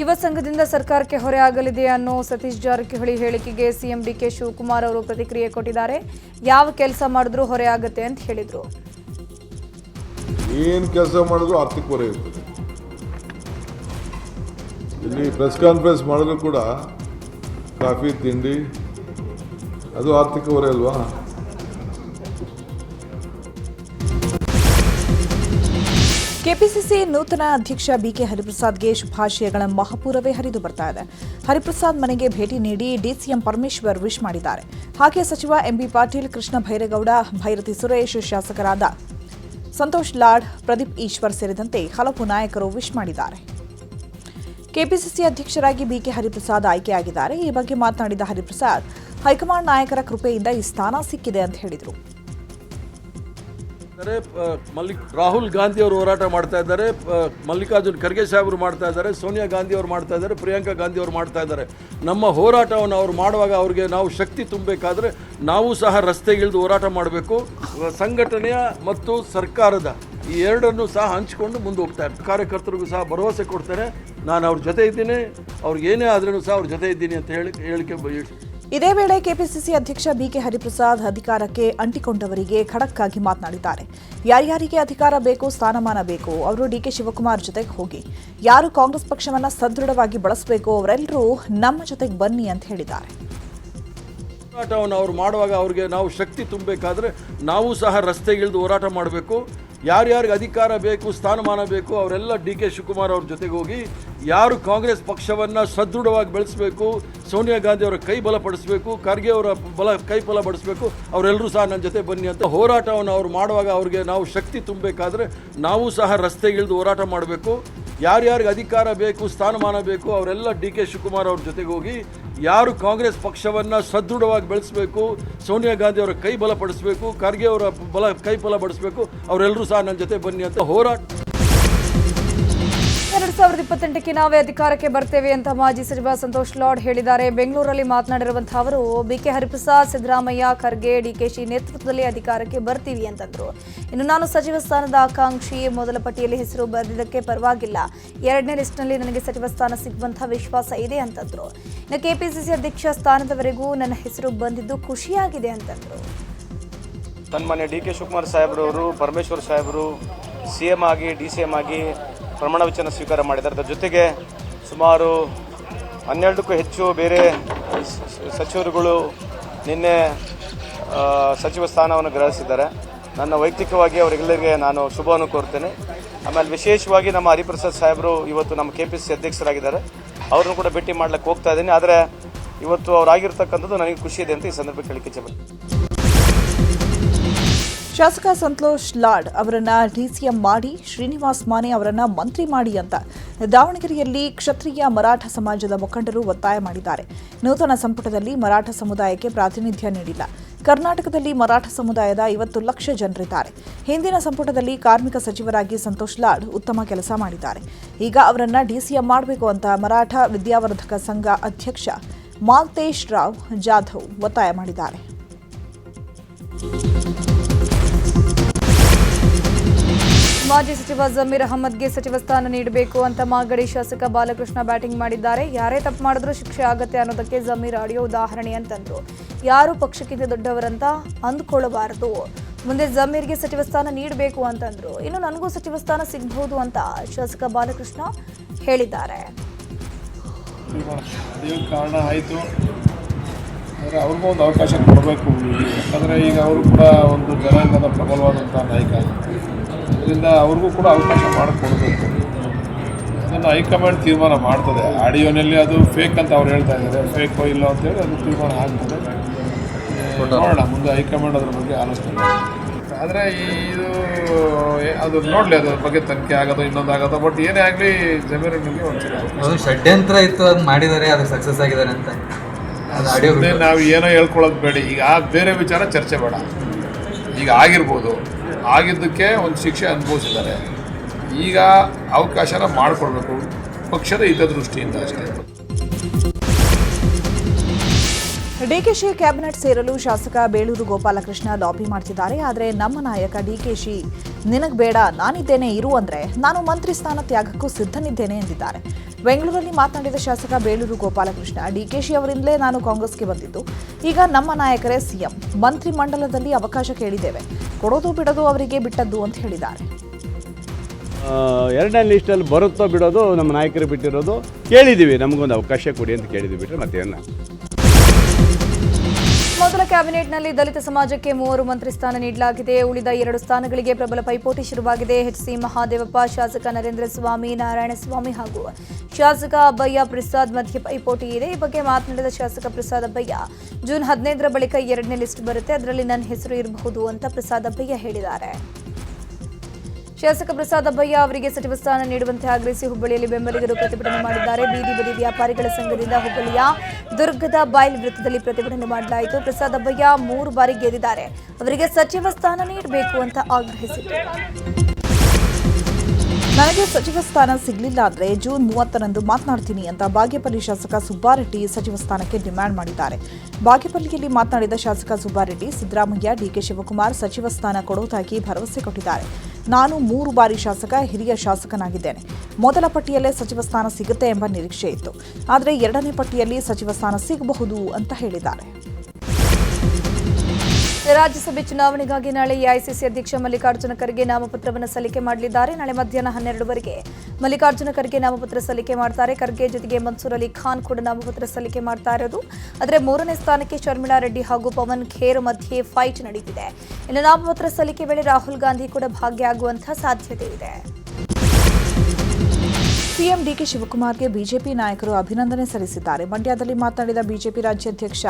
ಯುವ ಸಂಘದಿಂದ ಸರ್ಕಾರಕ್ಕೆ ಹೊರೆ ಆಗಲಿದೆ ಅನ್ನೋ ಸತೀಶ್ ಜಾರಕಿಹೊಳಿ ಹೇಳಿಕೆಗೆ ಸಿಎಂ ಡಿಕೆ ಶಿವಕುಮಾರ್ ಅವರು ಪ್ರತಿಕ್ರಿಯೆ ಕೊಟ್ಟಿದ್ದಾರೆ. ಯಾವ ಕೆಲಸ ಮಾಡಿದ್ರೂ ಹೊರೆ ಆಗುತ್ತೆ ಅಂತ ಹೇಳಿದ್ರು. ಏನು ಕೆಲಸ ಮಾಡಿದ್ರು ಆರ್ಥಿಕ ಹೊರೆ ಇರ್ತದೆ. ಇಲ್ಲಿ ಪ್ರೆಸ್ ಕಾನ್ಫರೆನ್ಸ್ ಮಾಡಿದ್ರು ಕೂಡ ಕಾಫಿ ತಿಂಡಿ ಅದು ಆರ್ಥಿಕ ಹೊರೆ ಅಲ್ವಾ? ಕೆಪಿಸಿಸಿ ನೂತನ ಅಧ್ಯಕ್ಷ ಬಿಕೆ ಹರಿಪ್ರಸಾದ್ಗೆ ಶುಭಾಶಯಗಳ ಮಹಾಪೂರವೇ ಹರಿದು ಬರ್ತಾ ಇದೆ. ಹರಿಪ್ರಸಾದ್ ಮನೆಗೆ ಭೇಟಿ ನೀಡಿ ಡಿಸಿಎಂ ಪರಮೇಶ್ವರ್ ವಿಶ್ ಮಾಡಿದ್ದಾರೆ. ಹಾಗೆ ಸಚಿವ ಎಂಬಿ ಪಾಟೀಲ್, ಕೃಷ್ಣ ಭೈರೇಗೌಡ, ಭೈರತಿ ಸುರೇಶ್, ಶಾಸಕರಾದ ಸಂತೋಷ್ ಲಾಡ್, ಪ್ರದೀಪ್ ಈಶ್ವರ್ ಸೇರಿದಂತೆ ಹಲವು ನಾಯಕರು ವಿಶ್ ಮಾಡಿದ್ದಾರೆ. ಕೆಪಿಸಿಸಿ ಅಧ್ಯಕ್ಷರಾಗಿ ಬಿಕೆ ಹರಿಪ್ರಸಾದ್ ಆಯ್ಕೆಯಾಗಿದ್ದಾರೆ. ಈ ಬಗ್ಗೆ ಮಾತನಾಡಿದ ಹರಿಪ್ರಸಾದ್, ಹೈಕಮಾಂಡ್ ನಾಯಕರ ಕೃಪೆಯಿಂದ ಈ ಸ್ಥಾನ ಸಿಕ್ಕಿದೆ ಅಂತ ಹೇಳಿದರು. ರಾಹುಲ್ ಗಾಂಧಿ ಅವರು ಹೋರಾಟ ಮಾಡ್ತಾ ಇದ್ದಾರೆ, ಮಲ್ಲಿಕಾರ್ಜುನ್ ಖರ್ಗೆ ಸಾಹೇಬರು ಮಾಡ್ತಾ ಇದ್ದಾರೆ, ಸೋನಿಯಾ ಗಾಂಧಿ ಅವರು ಮಾಡ್ತಾ ಇದ್ದಾರೆ, ಪ್ರಿಯಾಂಕಾ ಗಾಂಧಿ ಅವರು ಮಾಡ್ತಾ ಇದ್ದಾರೆ. ನಮ್ಮ ಹೋರಾಟವನ್ನು ಅವ್ರು ಮಾಡುವಾಗ ಅವ್ರಿಗೆ ನಾವು ಶಕ್ತಿ ತುಂಬಬೇಕಾದ್ರೆ ನಾವು ಸಹ ರಸ್ತೆಗಿಳಿದು ಹೋರಾಟ ಮಾಡಬೇಕು. ಸಂಘಟನೆಯ ಮತ್ತು ಸರ್ಕಾರದ ಈ ಎರಡನ್ನೂ ಸಹ ಹಂಚಿಕೊಂಡು ಮುಂದೆ ಹೋಗ್ತಾರೆ. ಕಾರ್ಯಕರ್ತರಿಗೂ ಸಹ ಭರವಸೆ ಕೊಡ್ತಾರೆ, ನಾನು ಅವ್ರ ಜೊತೆ ಇದ್ದೀನಿ, ಅವ್ರಿಗೆ ಏನೇ ಆದ್ರೂ ಸಹ ಅವ್ರ ಜೊತೆ ಇದ್ದೀನಿ ಅಂತ ಹೇಳಿಕೆ. ಇದೇ ವೇಳೆ ಕೆಪಿಸಿಸಿ ಅಧ್ಯಕ್ಷ ಬಿಕೆ ಹರಿಪ್ರಸಾದ್ ಅಧಿಕಾರಕ್ಕೆ ಅಂಟಿಕೊಂಡವರಿಗೆ ಖಡಕ್ ಆಗಿ ಮಾತನಾಡಿದ್ದಾರೆ. ಯಾರ್ಯಾರಿಗೆ ಅಧಿಕಾರ ಬೇಕು, ಸ್ಥಾನಮಾನ ಬೇಕು, ಅವರು ಡಿಕೆ ಶಿವಕುಮಾರ್ ಜೊತೆಗೆ ಹೋಗಿ. ಯಾರು ಕಾಂಗ್ರೆಸ್ ಪಕ್ಷವನ್ನ ಸದೃಢವಾಗಿ ಬಳಸಬೇಕು, ಅವರೆಲ್ಲರೂ ನಮ್ಮ ಜೊತೆಗೆ ಬನ್ನಿ ಅಂತ ಹೇಳಿದ್ದಾರೆ. ಹೋರಾಟವನ್ನು ಅವ್ರು ಮಾಡುವಾಗ ಅವ್ರಿಗೆ ನಾವು ಶಕ್ತಿ ತುಂಬಬೇಕಾದ್ರೆ ನಾವು ಸಹ ರಸ್ತೆಗಿಳಿದು ಹೋರಾಟ ಮಾಡಬೇಕು. ಯಾರ್ಯಾರಿಗೆ ಅಧಿಕಾರ ಬೇಕು, ಸ್ಥಾನಮಾನ ಬೇಕು, ಅವರೆಲ್ಲ ಡಿ ಕೆ ಶಿವಕುಮಾರ್ ಅವ್ರ ಜೊತೆಗೆ ಹೋಗಿ. ಯಾರು ಕಾಂಗ್ರೆಸ್ ಪಕ್ಷವನ್ನು ಸದೃಢವಾಗಿ ಬೆಳೆಸಬೇಕು, ಸೋನಿಯಾ ಗಾಂಧಿ ಅವರ ಕೈ ಬಲಪಡಿಸಬೇಕು, ಖರ್ಗೆ ಅವರ ಕೈ ಬಲಪಡಿಸಬೇಕು, ಅವರೆಲ್ಲರೂ ಸಹ ನನ್ನ ಜೊತೆ ಬನ್ನಿ ಅಂತ ಹೋರಾಟವನ್ನು ಅವ್ರು ಮಾಡುವಾಗ ಅವ್ರಿಗೆ ನಾವು ಶಕ್ತಿ ತುಂಬಬೇಕಾದ್ರೆ ನಾವು ಸಹ ರಸ್ತೆಗಿಳಿದು ಹೋರಾಟ ಮಾಡಬೇಕು. ಯಾರ್ಯಾರಿಗೆ ಅಧಿಕಾರ ಬೇಕು, ಸ್ಥಾನಮಾನ ಬೇಕು, ಅವರೆಲ್ಲ ಡಿ ಕೆ ಶಿವಕುಮಾರ್ ಅವ್ರ ಜೊತೆಗೆ ಹೋಗಿ. ಯಾರು ಕಾಂಗ್ರೆಸ್ ಪಕ್ಷವನ್ನು ಸದೃಢವಾಗಿ ಬೆಳೆಸಬೇಕು, ಸೋನಿಯಾ ಗಾಂಧಿ ಅವರ ಕೈ ಬಲಪಡಿಸಬೇಕು, ಖರ್ಗೆ ಅವರ ಕೈ ಬಲಪಡಿಸಬೇಕು, ಅವರೆಲ್ಲರೂ ಸಹ ನನ್ನ ಜೊತೆ ಬನ್ನಿ ಅಂತ ಹೋರಾಟ. 2028ಕ್ಕೆ ನಾವೇ ಅಧಿಕಾರಕ್ಕೆ ಬರ್ತೇವೆ ಅಂತ ಮಾಜಿ ಸಚಿವ ಸಂತೋಷ್ ಲಾಡ್ ಹೇಳಿದ್ದಾರೆ. ಬೆಂಗಳೂರಲ್ಲಿ ಮಾತನಾಡಿರುವಂತಹ ಅವರು ಬಿಕೆ ಹರಿಪ್ರಸಾದ್, ಸಿದ್ದರಾಮಯ್ಯ, ಖರ್ಗೆ, ಡಿಕೆಶಿ ನೇತೃತ್ವದಲ್ಲಿ ಅಧಿಕಾರಕ್ಕೆ ಬರ್ತೀವಿ ಅಂತಂದ್ರು. ಇನ್ನು ನಾನು ಸಚಿವ ಸ್ಥಾನದ ಆಕಾಂಕ್ಷಿ, ಮೊದಲ ಪಟ್ಟಿಯಲ್ಲಿ ಹೆಸರು ಬರೆದಿದ್ದಕ್ಕೆ ಪರವಾಗಿಲ್ಲ, 2ನೇ ಲಿಸ್ಟ್ನಲ್ಲಿ ನನಗೆ ಸಚಿವ ಸ್ಥಾನ ಸಿಗುವಂತಹ ವಿಶ್ವಾಸ ಇದೆ ಅಂತಂದ್ರು. ಇನ್ನು ಕೆಪಿಸಿಸಿ ಅಧ್ಯಕ್ಷ ಸ್ಥಾನದವರೆಗೂ ನನ್ನ ಹೆಸರು ಬಂದಿದ್ದು ಖುಷಿಯಾಗಿದೆ ಅಂತಂದ್ರು. ಸನ್ಮಾನ್ಯ ಡಿ.ಕೆ. ಶಿವಕುಮಾರ್ ಸಾಹೇಬ್ರವರು, ಪರಮೇಶ್ವರ್ ಸಾಹೇಬರು CM ಆಗಿ DCM ಆಗಿ ಪ್ರಮಾಣ ವಚನ ಸ್ವೀಕಾರ ಮಾಡಿದ್ದಾರೆ. ಅದರ ಜೊತೆಗೆ ಸುಮಾರು 12ಕ್ಕೂ ಹೆಚ್ಚು ಬೇರೆ ಸಚಿವರುಗಳು ನಿನ್ನೆ ಸಚಿವ ಸ್ಥಾನವನ್ನು ಗ್ರಹಿಸಿದ್ದಾರೆ. ನನ್ನ ವೈಯಕ್ತಿಕವಾಗಿ ಅವರೆಲ್ಲರಿಗೆ ನಾನು ಶುಭವನ್ನು ಕೋರ್ತೇನೆ. ಆಮೇಲೆ ವಿಶೇಷವಾಗಿ ನಮ್ಮ ಹರಿಪ್ರಸಾದ್ ಸಾಹೇಬರು ಇವತ್ತು ನಮ್ಮ KPCC ಅಧ್ಯಕ್ಷರಾಗಿದ್ದಾರೆ. ಅವ್ರನ್ನೂ ಕೂಡ ಭೇಟಿ ಮಾಡ್ಲಿಕ್ಕೆ ಹೋಗ್ತಾ ಇದ್ದೀನಿ. ಆದರೆ ಇವತ್ತು ಅವರಾಗಿರ್ತಕ್ಕಂಥದ್ದು ನನಗೆ ಖುಷಿ ಇದೆ ಅಂತ ಈ ಸಂದರ್ಭಕ್ಕೆ ಹೇಳಲಿಕ್ಕೆ ಇಚ್ಛೆಪಡ್ತೀನಿ. ಶಾಸಕ ಸಂತೋಷ್ ಲಾಡ್ ಅವರನ್ನ DCM ಮಾಡಿ, ಶ್ರೀನಿವಾಸ್ ಮಾನೆ ಅವರನ್ನ ಮಂತ್ರಿ ಮಾಡಿ ಅಂತ ದಾವಣಗೆರೆಯಲ್ಲಿ ಕ್ಷತ್ರಿಯ ಮರಾಠ ಸಮಾಜದ ಮುಖಂಡರು ಒತ್ತಾಯ ಮಾಡಿದ್ದಾರೆ. ನೂತನ ಸಂಪುಟದಲ್ಲಿ ಮರಾಠ ಸಮುದಾಯಕ್ಕೆ ಪ್ರಾತಿನಿಧ್ಯ ನೀಡಿಲ್ಲ. ಕರ್ನಾಟಕದಲ್ಲಿ ಮರಾಠ ಸಮುದಾಯದ 50 ಲಕ್ಷ ಜನರಿದ್ದಾರೆ. ಹಿಂದಿನ ಸಂಪುಟದಲ್ಲಿ ಕಾರ್ಮಿಕ ಸಚಿವರಾಗಿ ಸಂತೋಷ್ ಲಾಡ್ ಉತ್ತಮ ಕೆಲಸ ಮಾಡಿದ್ದಾರೆ. ಈಗ ಅವರನ್ನ DCM ಮಾಡಬೇಕು ಅಂತ ಮರಾಠ ವಿದ್ಯಾವರ್ಧಕ ಸಂಘ ಅಧ್ಯಕ್ಷ ಮಾಲ್ತೇಶ್ ರಾವ್ ಜಾಧವ್ ಒತ್ತಾಯ ಮಾಡಿದ್ದಾರೆ. ಮಾಜಿ ಸಚಿವ ಜಮೀರ್ ಅಹಮದ್ಗೆ ಸಚಿವ ಸ್ಥಾನ ನೀಡಬೇಕು ಅಂತ ಮಾಗಡಿ ಶಾಸಕ ಬಾಲಕೃಷ್ಣ ಬ್ಯಾಟಿಂಗ್ ಮಾಡಿದ್ದಾರೆ. ಯಾರೇ ತಪ್ಪು ಮಾಡಿದ್ರೂ ಶಿಕ್ಷೆ ಆಗತ್ತೆ ಅನ್ನೋದಕ್ಕೆ ಜಮೀರ್ ಆಡಿಯೋ ಉದಾಹರಣೆ ಅಂತಂದ್ರು. ಯಾರು ಪಕ್ಷಕ್ಕಿಂತ ದೊಡ್ಡವರಂತ ಅಂದ್ಕೊಳ್ಳಬಾರದು, ಮುಂದೆ ಜಮೀರ್ಗೆ ಸಚಿವ ಸ್ಥಾನ ನೀಡಬೇಕು ಅಂತಂದ್ರು. ಇನ್ನು ನನಗೂ ಸಚಿವ ಸ್ಥಾನ ಸಿಗಬಹುದು ಅಂತ ಶಾಸಕ ಬಾಲಕೃಷ್ಣ ಹೇಳಿದ್ದಾರೆ. ಕಾರಣ ಆಯಿತು ಅಂದರೆ ಅವ್ರಿಗೂ ಒಂದು ಅವಕಾಶ ಕೊಡಬೇಕು. ಯಾಕಂದರೆ ಈಗ ಅವರು ಕೂಡ ಒಂದು ಜನಾಂಗದ ಪ್ರಬಲವಾದಂಥ ನಾಯಕ, ಅದರಿಂದ ಅವ್ರಿಗೂ ಕೂಡ ಅವಕಾಶ ಮಾಡಿಕೊಡ್ಬೇಕು. ಅದನ್ನು ಹೈಕಮಾಂಡ್ ತೀರ್ಮಾನ ಮಾಡ್ತದೆ. ಆಡಿಯೋನಲ್ಲಿ ಅದು ಫೇಕ್ ಅಂತ ಅವ್ರು ಹೇಳ್ತಾ ಇದ್ದಾರೆ, ಫೇಕೋ ಇಲ್ಲ ಅಂತೇಳಿ ಅದು ತೀರ್ಮಾನ ಆಗ್ತದೆ. ನೋಡೋಣ, ಮುಂದೆ ಹೈಕಮಾಂಡ್ ಅದ್ರ ಬಗ್ಗೆ ಆಲೋಚನೆ ಮಾಡ್ತಾರೆ. ಆದರೆ ಇದು ಅದು ನೋಡಲಿ, ಅದ್ರ ಬಗ್ಗೆ ತನಿಖೆ ಆಗೋದು ಇನ್ನೊಂದಾಗೋದು. ಬಟ್ ಏನೇ ಆಗಲಿ ಜಮೀರಿನಲ್ಲಿ ಒಂದು ಷಡ್ಯಂತ್ರ ಇತ್ತು, ಅದು ಮಾಡಿದ್ದಾರೆ, ಅದು ಸಕ್ಸಸ್ ಆಗಿದ್ದಾರೆ ಅಂತ ನಾವು ಏನೋ ಹೇಳ್ಕೊಳ್ಳೋದು ಬೇಡ. ಈಗ ಬೇರೆ ವಿಚಾರ ಚರ್ಚೆ ಬೇಡ. ಈಗ ಆಗಿರ್ಬೋದು, ಆಗಿದ್ದಕ್ಕೆ ಒಂದು ಶಿಕ್ಷೆ ಅನುಭವಿಸಿದ್ದಾರೆ. ಈಗ ಅವಕಾಶನ ಮಾಡಿಕೊಡ್ಬೇಕು ಪಕ್ಷದ ಹಿತದೃಷ್ಟಿಯಿಂದ ಅಷ್ಟೇ. ಡಿಕೆಶಿ ಕ್ಯಾಬಿನೆಟ್ ಸೇರಲು ಶಾಸಕ ಬೇಳೂರು ಗೋಪಾಲಕೃಷ್ಣ ಲಾಬಿ ಮಾಡ್ತಿದ್ದಾರೆ. ಆದರೆ ನಮ್ಮ ನಾಯಕ ಡಿಕೆಶಿ ನಿನಗೆ ಬೇಡ, ನಾನಿದ್ದೇನೆ ಇರು ಅಂದರೆ ನಾನು ಮಂತ್ರಿ ಸ್ಥಾನ ತ್ಯಾಗಕ್ಕೂ ಸಿದ್ಧನಿದ್ದೇನೆ ಎಂದಿದ್ದಾರೆ. ಬೆಂಗಳೂರಲ್ಲಿ ಮಾತನಾಡಿದ ಶಾಸಕ ಬೇಳೂರು ಗೋಪಾಲಕೃಷ್ಣ, ಡಿಕೆಶಿ ಅವರಿಂದಲೇ ನಾನು ಕಾಂಗ್ರೆಸ್ಗೆ ಬಂದಿದ್ದು, ಈಗ ನಮ್ಮ ನಾಯಕರೇ CM, ಮಂತ್ರಿ ಮಂಡಲದಲ್ಲಿ ಅವಕಾಶ ಕೇಳಿದ್ದೇವೆ, ಕೊಡೋದು ಬಿಡೋದು ಅವರಿಗೆ ಬಿಟ್ಟದ್ದು ಅಂತ ಹೇಳಿದ್ದಾರೆ. 2ನೇ ಲಿಸ್ಟಲ್ಲಿ ಬರುತ್ತೋ ಬಿಡೋದು ನಮ್ಮ ನಾಯಕರು ಬಿಟ್ಟಿರೋದು. ಕೇಳಿದ್ದೀವಿ, ನಮಗೊಂದು ಅವಕಾಶ ಕೊಡಿ ಅಂತ ಕೇಳಿದ್ದೀವಿ, ಬಿಟ್ಟರೆ ಮತ್ತೇನ. ಮೊದಲ ಕ್ಯಾಬಿನೆಟ್ನಲ್ಲಿ ದಲಿತ ಸಮಾಜಕ್ಕೆ 3 ಮಂತ್ರಿ ಸ್ಥಾನ ನೀಡಲಾಗಿದೆ. ಉಳಿದ 2 ಸ್ಥಾನಗಳಿಗೆ ಪ್ರಬಲ ಪೈಪೋಟಿ ಶುರುವಾಗಿದೆ. HC ಮಹಾದೇವಪ್ಪ, ಶಾಸಕ ನರೇಂದ್ರ ಸ್ವಾಮಿ, ನಾರಾಯಣಸ್ವಾಮಿ ಹಾಗೂ ಶಾಸಕ ಅಬ್ಬಯ್ಯ ಪ್ರಸಾದ್ ಮಧ್ಯೆ ಪೈಪೋಟಿ ಇದೆ. ಈ ಬಗ್ಗೆ ಮಾತನಾಡಿದ ಶಾಸಕ ಪ್ರಸಾದ್ ಅಬ್ಬಯ್ಯ, ಜೂನ್ 15ರ ಬಳಿಕ 2ನೇ ಲಿಸ್ಟ್ ಬರುತ್ತೆ, ಅದರಲ್ಲಿ ನನ್ನ ಹೆಸರು ಇರಬಹುದು ಅಂತ ಪ್ರಸಾದ್ ಅಬ್ಬಯ್ಯ ಹೇಳಿದ್ದಾರೆ. ಶಾಸಕ ಪ್ರಸಾದ್ ಅಬ್ಬಯ್ಯ ಅವರಿಗೆ ಸಚಿವ ಸ್ಥಾನ ನೀಡುವಂತೆ ಆಗ್ರಹಿಸಿ ಹುಬ್ಬಳ್ಳಿಯಲ್ಲಿ ಬೆಂಬಲಿಗರು ಪ್ರತಿಭಟನೆ ಮಾಡಿದ್ದಾರೆ. ಬೀದಿ ಬದಿ ವ್ಯಾಪಾರಿಗಳ ಸಂಘದಿಂದ ಹುಬ್ಬಳ್ಳಿಯ ದುರ್ಗದ ಬಾಯ್ಲ್ ವೃತ್ತದಲ್ಲಿ ಪ್ರತಿಭಟನೆ ಮಾಡಲಾಯಿತು. ಪ್ರಸಾದ್ ಅಬ್ಬಯ್ಯ 3 ಬಾರಿ ಗೆದ್ದಿದ್ದಾರೆ, ಅವರಿಗೆ ಸಚಿವ ಸ್ಥಾನ ನೀಡಬೇಕು ಅಂತ ಆಗ್ರಹಿಸಿದರು. ನನಗೆ ಸಚಿವ ಸ್ಥಾನ ಸಿಗಲಿಲ್ಲ ಅಂದರೆ ಜೂನ್ 30ರಂದು ಮಾತನಾಡ್ತೀನಿ ಅಂತ ಬಾಗೇಪಲ್ಲಿ ಶಾಸಕ ಸುಬ್ಬಾರೆಡ್ಡಿ ಸಚಿವ ಸ್ಥಾನಕ್ಕೆ ಡಿಮ್ಯಾಂಡ್ ಮಾಡಿದ್ದಾರೆ. ಬಾಗೇಪಲ್ಲಿಯಲ್ಲಿ ಮಾತನಾಡಿದ ಶಾಸಕ ಸುಬ್ಬಾರೆಡ್ಡಿ, ಸಿದ್ದರಾಮಯ್ಯ, ಡಿ.ಕೆ. ಶಿವಕುಮಾರ್ ಸಚಿವ ಸ್ಥಾನ ಕೊಡುವುದಾಗಿ ಭರವಸೆ ಕೊಟ್ಟಿದ್ದಾರೆ. ನಾನು 3 ಬಾರಿ ಶಾಸಕ, ಹಿರಿಯ ಶಾಸಕನಾಗಿದ್ದೇನೆ. ಮೊದಲ ಪಟ್ಟಿಯಲ್ಲೇ ಸಚಿವ ಸ್ಥಾನ ಸಿಗುತ್ತೆ ಎಂಬ ನಿರೀಕ್ಷೆ ಇತ್ತು, ಆದರೆ 2ನೇ ಪಟ್ಟಿಯಲ್ಲಿ ಸಚಿವ ಸ್ಥಾನ ಸಿಗಬಹುದು ಅಂತ ಹೇಳಿದ್ದಾರೆ. ರಾಜ್ಯಸಭೆ ಚುನಾವಣೆಗಾಗಿ ನಾಳೆ ಎಐಸಿಸಿ ಅಧ್ಯಕ್ಷ ಮಲ್ಲಿಕಾರ್ಜುನ ಖರ್ಗೆ ನಾಮಪತ್ರವನ್ನು ಸಲ್ಲಿಕೆ ಮಾಡಲಿದ್ದಾರೆ. ನಾಳೆ ಮಧ್ಯಾಹ್ನ 12ವರೆಗೆ ಮಲ್ಲಿಕಾರ್ಜುನ ಖರ್ಗೆ ನಾಮಪತ್ರ ಸಲ್ಲಿಕೆ ಮಾಡ್ತಾರೆ. ಖರ್ಗೆ ಜೊತೆಗೆ ಮನ್ಸೂರ್ ಅಲಿ ಖಾನ್ ಕೂಡ ನಾಮಪತ್ರ ಸಲ್ಲಿಕೆ ಮಾಡ್ತಾ ಇರೋದು. ಆದರೆ 3ನೇ ಸ್ಥಾನಕ್ಕೆ ಶರ್ಮಿಳಾ ರೆಡ್ಡಿ ಹಾಗೂ ಪವನ್ ಖೇರ್ ಮಧ್ಯೆ ಫೈಟ್ ನಡೀತಿದೆ. ಇನ್ನು ನಾಮಪತ್ರ ಸಲ್ಲಿಕೆ ವೇಳೆ ರಾಹುಲ್ ಗಾಂಧಿ ಕೂಡ ಭಾಗಿಯಾಗುವಂತಹ ಸಾಧ್ಯತೆ ಇದೆ. ಸಿಎಂ ಡಿಕೆ ಶಿವಕುಮಾರ್ಗೆ ಬಿಜೆಪಿ ನಾಯಕರು ಅಭಿನಂದನೆ ಸಲ್ಲಿಸಿದ್ದಾರೆ. ಮಂಡ್ಯದಲ್ಲಿ ಮಾತನಾಡಿದ ಬಿಜೆಪಿ ರಾಜ್ಯಾಧ್ಯಕ್ಷ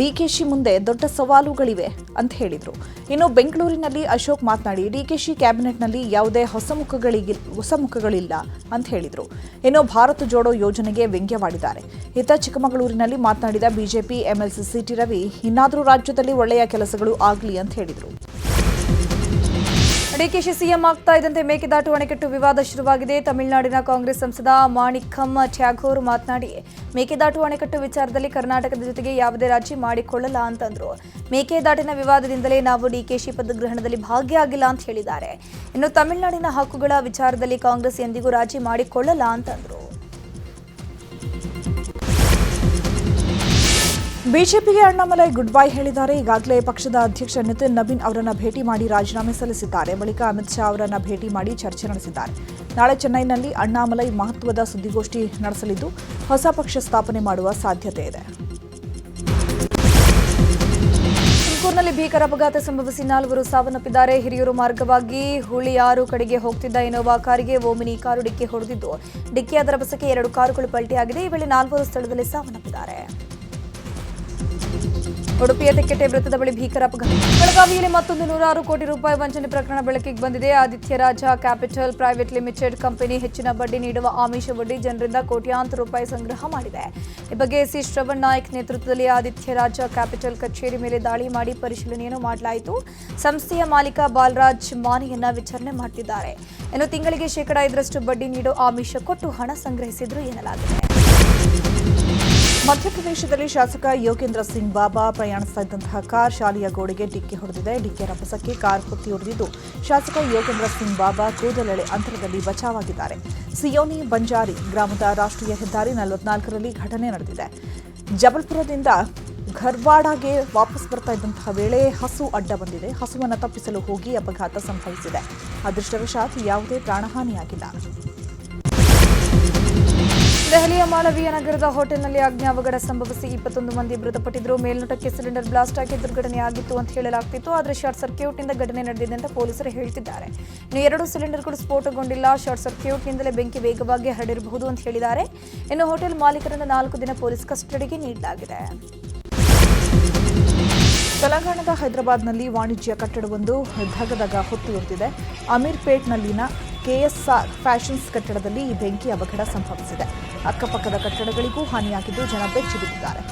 ಡಿಕೆಶಿ ಮುಂದೆ ದೊಡ್ಡ ಸವಾಲುಗಳಿವೆ ಅಂತ ಹೇಳಿದರು. ಇನ್ನು ಬೆಂಗಳೂರಿನಲ್ಲಿ ಅಶೋಕ್ ಮಾತನಾಡಿ ಡಿಕೆಶಿ ಕ್ಯಾಬಿನೆಟ್ನಲ್ಲಿ ಯಾವುದೇ ಹೊಸ ಮುಖಗಳಿಲ್ಲ ಅಂತ ಹೇಳಿದರು. ಇನ್ನು ಭಾರತ್ ಜೋಡೋ ಯೋಜನೆಗೆ ವ್ಯಂಗ್ಯವಾಡಿದ್ದಾರೆ. ಇತ್ತ ಚಿಕ್ಕಮಗಳೂರಿನಲ್ಲಿ ಮಾತನಾಡಿದ ಬಿಜೆಪಿ ಎಂಎಲ್ಸಿ ಸಿಟಿ ರವಿ, ಇನ್ನಾದರೂ ರಾಜ್ಯದಲ್ಲಿ ಒಳ್ಳೆಯ ಕೆಲಸಗಳು ಆಗಲಿ ಅಂತ ಹೇಳಿದರು. ಡಿಕೆಶಿ ಸಿಎಂ ಆಗ್ತಾ ಇದ್ದಂತೆ ಮೇಕೆದಾಟು ಅಣೆಕಟ್ಟು ವಿವಾದ ಶುರುವಾಗಿದೆ. ತಮಿಳುನಾಡಿನ ಕಾಂಗ್ರೆಸ್ ಸಂಸದ ಮಾಣಿಕ್ಕಂ ಠ್ಯಾಗೋರ್ ಮಾತನಾಡಿ, ಮೇಕೆದಾಟು ಅಣೆಕಟ್ಟು ವಿಚಾರದಲ್ಲಿ ಕರ್ನಾಟಕದ ಜೊತೆಗೆ ಯಾವುದೇ ರಾಜಿ ಮಾಡಿಕೊಳ್ಳಲ್ಲ ಅಂತಂದ್ರು. ಮೇಕೆದಾಟಿನ ವಿವಾದದಿಂದಲೇ ನಾವು ಡಿಕೆಶಿ ಪದಗ್ರಹಣದಲ್ಲಿ ಭಾಗಿಯಾಗಿಲ್ಲ ಅಂತ ಹೇಳಿದ್ದಾರೆ. ಇನ್ನು ತಮಿಳುನಾಡಿನ ಹಕ್ಕುಗಳ ವಿಚಾರದಲ್ಲಿ ಕಾಂಗ್ರೆಸ್ ಎಂದಿಗೂ ರಾಜಿ ಮಾಡಿಕೊಳ್ಳಲ್ಲ ಅಂತಂದ್ರು. ಬಿಜೆಪಿಗೆ ಅಣ್ಣಾಮಲೈ ಗುಡ್ ಬೈ ಹೇಳಿದ್ದಾರೆ. ಈಗಾಗಲೇ ಪಕ್ಷದ ಅಧ್ಯಕ್ಷ ನಿತಿನ್ ನಬೀನ್ ಅವರನ್ನ ಭೇಟಿ ಮಾಡಿ ರಾಜೀನಾಮೆ ಸಲ್ಲಿಸಿದ್ದಾರೆ. ಬಳಿಕ ಅಮಿತ್ ಶಾ ಅವರನ್ನ ಭೇಟಿ ಮಾಡಿ ಚರ್ಚೆ ನಡೆಸಿದ್ದಾರೆ. ನಾಳೆ ಚೆನ್ನೈನಲ್ಲಿ ಅಣ್ಣಾಮಲೈ ಮಹತ್ವದ ಸುದ್ದಿಗೋಷ್ಠಿ ನಡೆಸಲಿದ್ದು ಹೊಸ ಪಕ್ಷ ಸ್ಥಾಪನೆ ಮಾಡುವ ಸಾಧ್ಯತೆ ಇದೆ. ತುಮಕೂರಿನಲ್ಲಿ ಭೀಕರ ಅಪಘಾತ ಸಂಭವಿಸಿ 4 ಸಾವನ್ನಪ್ಪಿದ್ದಾರೆ. ಹಿರಿಯೂರು ಮಾರ್ಗವಾಗಿ ಹುಳಿಯಾರು ಕಡೆಗೆ ಹೋಗ್ತಿದ್ದ ಇನೋವಾ ಕಾರಿಗೆ ಓಮಿನಿ ಕಾರು ಡಿಕ್ಕಿ ಹೊಡೆದಿದ್ದು, ಡಿಕ್ಕಿಯಾದ ರಭಸಕ್ಕೆ 2 ಕಾರುಗಳು ಪಲ್ಟಿಯಾಗಿದೆ. ಈ ವೇಳೆ 4 ಸ್ಥಳದಲ್ಲಿ ಸಾವನ್ನಪ್ಪಿದ್ದಾರೆ. ಉಡುಪಿಯ ತೆಕ್ಕಟ್ಟೆ ವೃತ್ತದ ಬಳಿ ಭೀಕರ ಅಪಘಾತ. ಬೆಳಗಾವಿಯಲ್ಲಿ ಮತ್ತೊಂದು 106 ಕೋಟಿ ರೂಪಾಯಿ ವಂಚನೆ ಪ್ರಕರಣ ಬೆಳಕಿಗೆ ಬಂದಿದೆ. ಆದಿತ್ಯ ರಾಜ ಕ್ಯಾಪಿಟಲ್ ಪ್ರೈವೇಟ್ ಲಿಮಿಟೆಡ್ ಕಂಪನಿ ಹೆಚ್ಚಿನ ಬಡ್ಡಿ ನೀಡುವ ಆಮಿಷವೊಡ್ಡಿ ಜನರಿಂದ ಕೋಟ್ಯಾಂತರ ರೂಪಾಯಿ ಸಂಗ್ರಹ ಮಾಡಿದೆ. ಈ ಬಗ್ಗೆ ಎಸಿ ಶ್ರವಣ್ ನಾಯ್ಕ್ ನೇತೃತ್ವದಲ್ಲಿ ಆದಿತ್ಯ ರಾಜ ಕ್ಯಾಪಿಟಲ್ ಕಚೇರಿ ಮೇಲೆ ದಾಳಿ ಮಾಡಿ ಪರಿಶೀಲನೆಯನ್ನು ಮಾಡಲಾಯಿತು. ಸಂಸ್ಥೆಯ ಮಾಲೀಕ ಬಾಲರಾಜ್ ಮಾನಿಯನ್ನ ವಿಚಾರಣೆ ಮಾಡುತ್ತಿದ್ದಾರೆ. ಇನ್ನು ತಿಂಗಳಿಗೆ 5% ಬಡ್ಡಿ ನೀಡೋ ಆಮಿಷ ಕೊಟ್ಟು ಹಣ ಸಂಗ್ರಹಿಸಿದ್ರು ಎನ್ನಲಾಗಿದೆ. ಮಧ್ಯಪ್ರದೇಶದಲ್ಲಿ ಶಾಸಕ ಯೋಗೇಂದ್ರ ಸಿಂಗ್ ಬಾಬಾ ಪ್ರಯಾಣಿಸ್ತಾ ಇದ್ದಂತಹ ಕಾರ್ ಶಾಲೆಯ ಗೋಡೆಗೆ ಡಿಕ್ಕಿ ಹೊಡೆದಿದೆ. ಡಿಕ್ಕಿಯ ರಭಸಕ್ಕೆ ಕಾರ್ ಹೊತ್ತಿ ಉರಿದಿದ್ದು, ಶಾಸಕ ಯೋಗೇಂದ್ರ ಸಿಂಗ್ ಬಾಬಾ ಕೂದಲೆಳೆ ಅಂತರದಲ್ಲಿ ಬಚಾವಾಗಿದ್ದಾರೆ. ಸಿಯೋನಿ ಬಂಜಾರಿ ಗ್ರಾಮದ ರಾಷ್ಟ್ರೀಯ ಹೆದ್ದಾರಿ 44ರಲ್ಲಿ ಘಟನೆ ನಡೆದಿದೆ. ಜಬಲ್ಪುರದಿಂದ ಘರ್ವಾಡಾಗೆ ವಾಪಸ್ ಬರ್ತಾ ಇದ್ದಂತಹ ವೇಳೆ ಹಸು ಅಡ್ಡ ಬಂದಿದೆ. ಹಸುವನ್ನು ತಪ್ಪಿಸಲು ಹೋಗಿ ಅಪಘಾತ ಸಂಭವಿಸಿದೆ. ಅದೃಷ್ಟವಶಾತ್ ಯಾವುದೇ ಪ್ರಾಣಹಾನಿಯಾಗಿಲ್ಲ. ದೆಹಲಿಯ ಮಾಳವೀಯ ನಗರದ ಹೋಟೆಲ್ನಲ್ಲಿ ಅಗ್ನಿ ಅವಘಡ ಸಂಭವಿಸಿ 21 ಮಂದಿ ಮೃತಪಟ್ಟಿದ್ದರು. ಮೇಲ್ನೋಟಕ್ಕೆ ಸಿಲಿಂಡರ್ ಬ್ಲಾಸ್ಟ್ ಆಗಿ ದುರ್ಘಟನೆಯಾಗಿತ್ತು ಅಂತ ಹೇಳಲಾಗ್ತಿತ್ತು. ಆದರೆ ಶಾರ್ಟ್ ಸರ್ಕ್ಯೂಟ್ನಿಂದ ಘಟನೆ ನಡೆದಿದೆ ಅಂತ ಪೊಲೀಸರು ಹೇಳ್ತಿದ್ದಾರೆ. ಇನ್ನು 2 ಸಿಲಿಂಡರ್ಗಳು ಸ್ಫೋಟಗೊಂಡಿಲ್ಲ. ಶಾರ್ಟ್ ಸರ್ಕ್ಯೂಟ್ನಿಂದಲೇ ಬೆಂಕಿ ವೇಗವಾಗಿ ಹರಡಿರಬಹುದು ಅಂತ ಹೇಳಿದ್ದಾರೆ. ಇನ್ನು ಹೋಟೆಲ್ ಮಾಲೀಕರನ್ನು 4 ದಿನ ಪೊಲೀಸ್ ಕಸ್ಟಡಿಗೆ ನೀಡಲಾಗಿದೆ. ತೆಲಂಗಾಣದ ಹೈದರಾಬಾದ್ನಲ್ಲಿ ವಾಣಿಜ್ಯ ಕಟ್ಟಡವೊಂದು ಧಗಧಗ ಹೊತ್ತಿ ಉರಿದಿದೆ. ಅಮೀರ್ಪೇಟ್ನಲ್ಲಿನ ಕೆಎಸ್ಆರ್ ಫ್ಯಾಷನ್ಸ್ ಕಟ್ಟಡದಲ್ಲಿ ಈ ಬೆಂಕಿ ಅವಘಡ ಸಂಭವಿಸಿದೆ. ಅಕ್ಕಪಕ್ಕದ ಕಟ್ಟಡಗಳಿಗೂ ಹಾನಿಯಾಗಿದ್ದು ಜನ ಬೆಚ್ಚಿ ಬಿದ್ದಿದ್ದಾರೆ.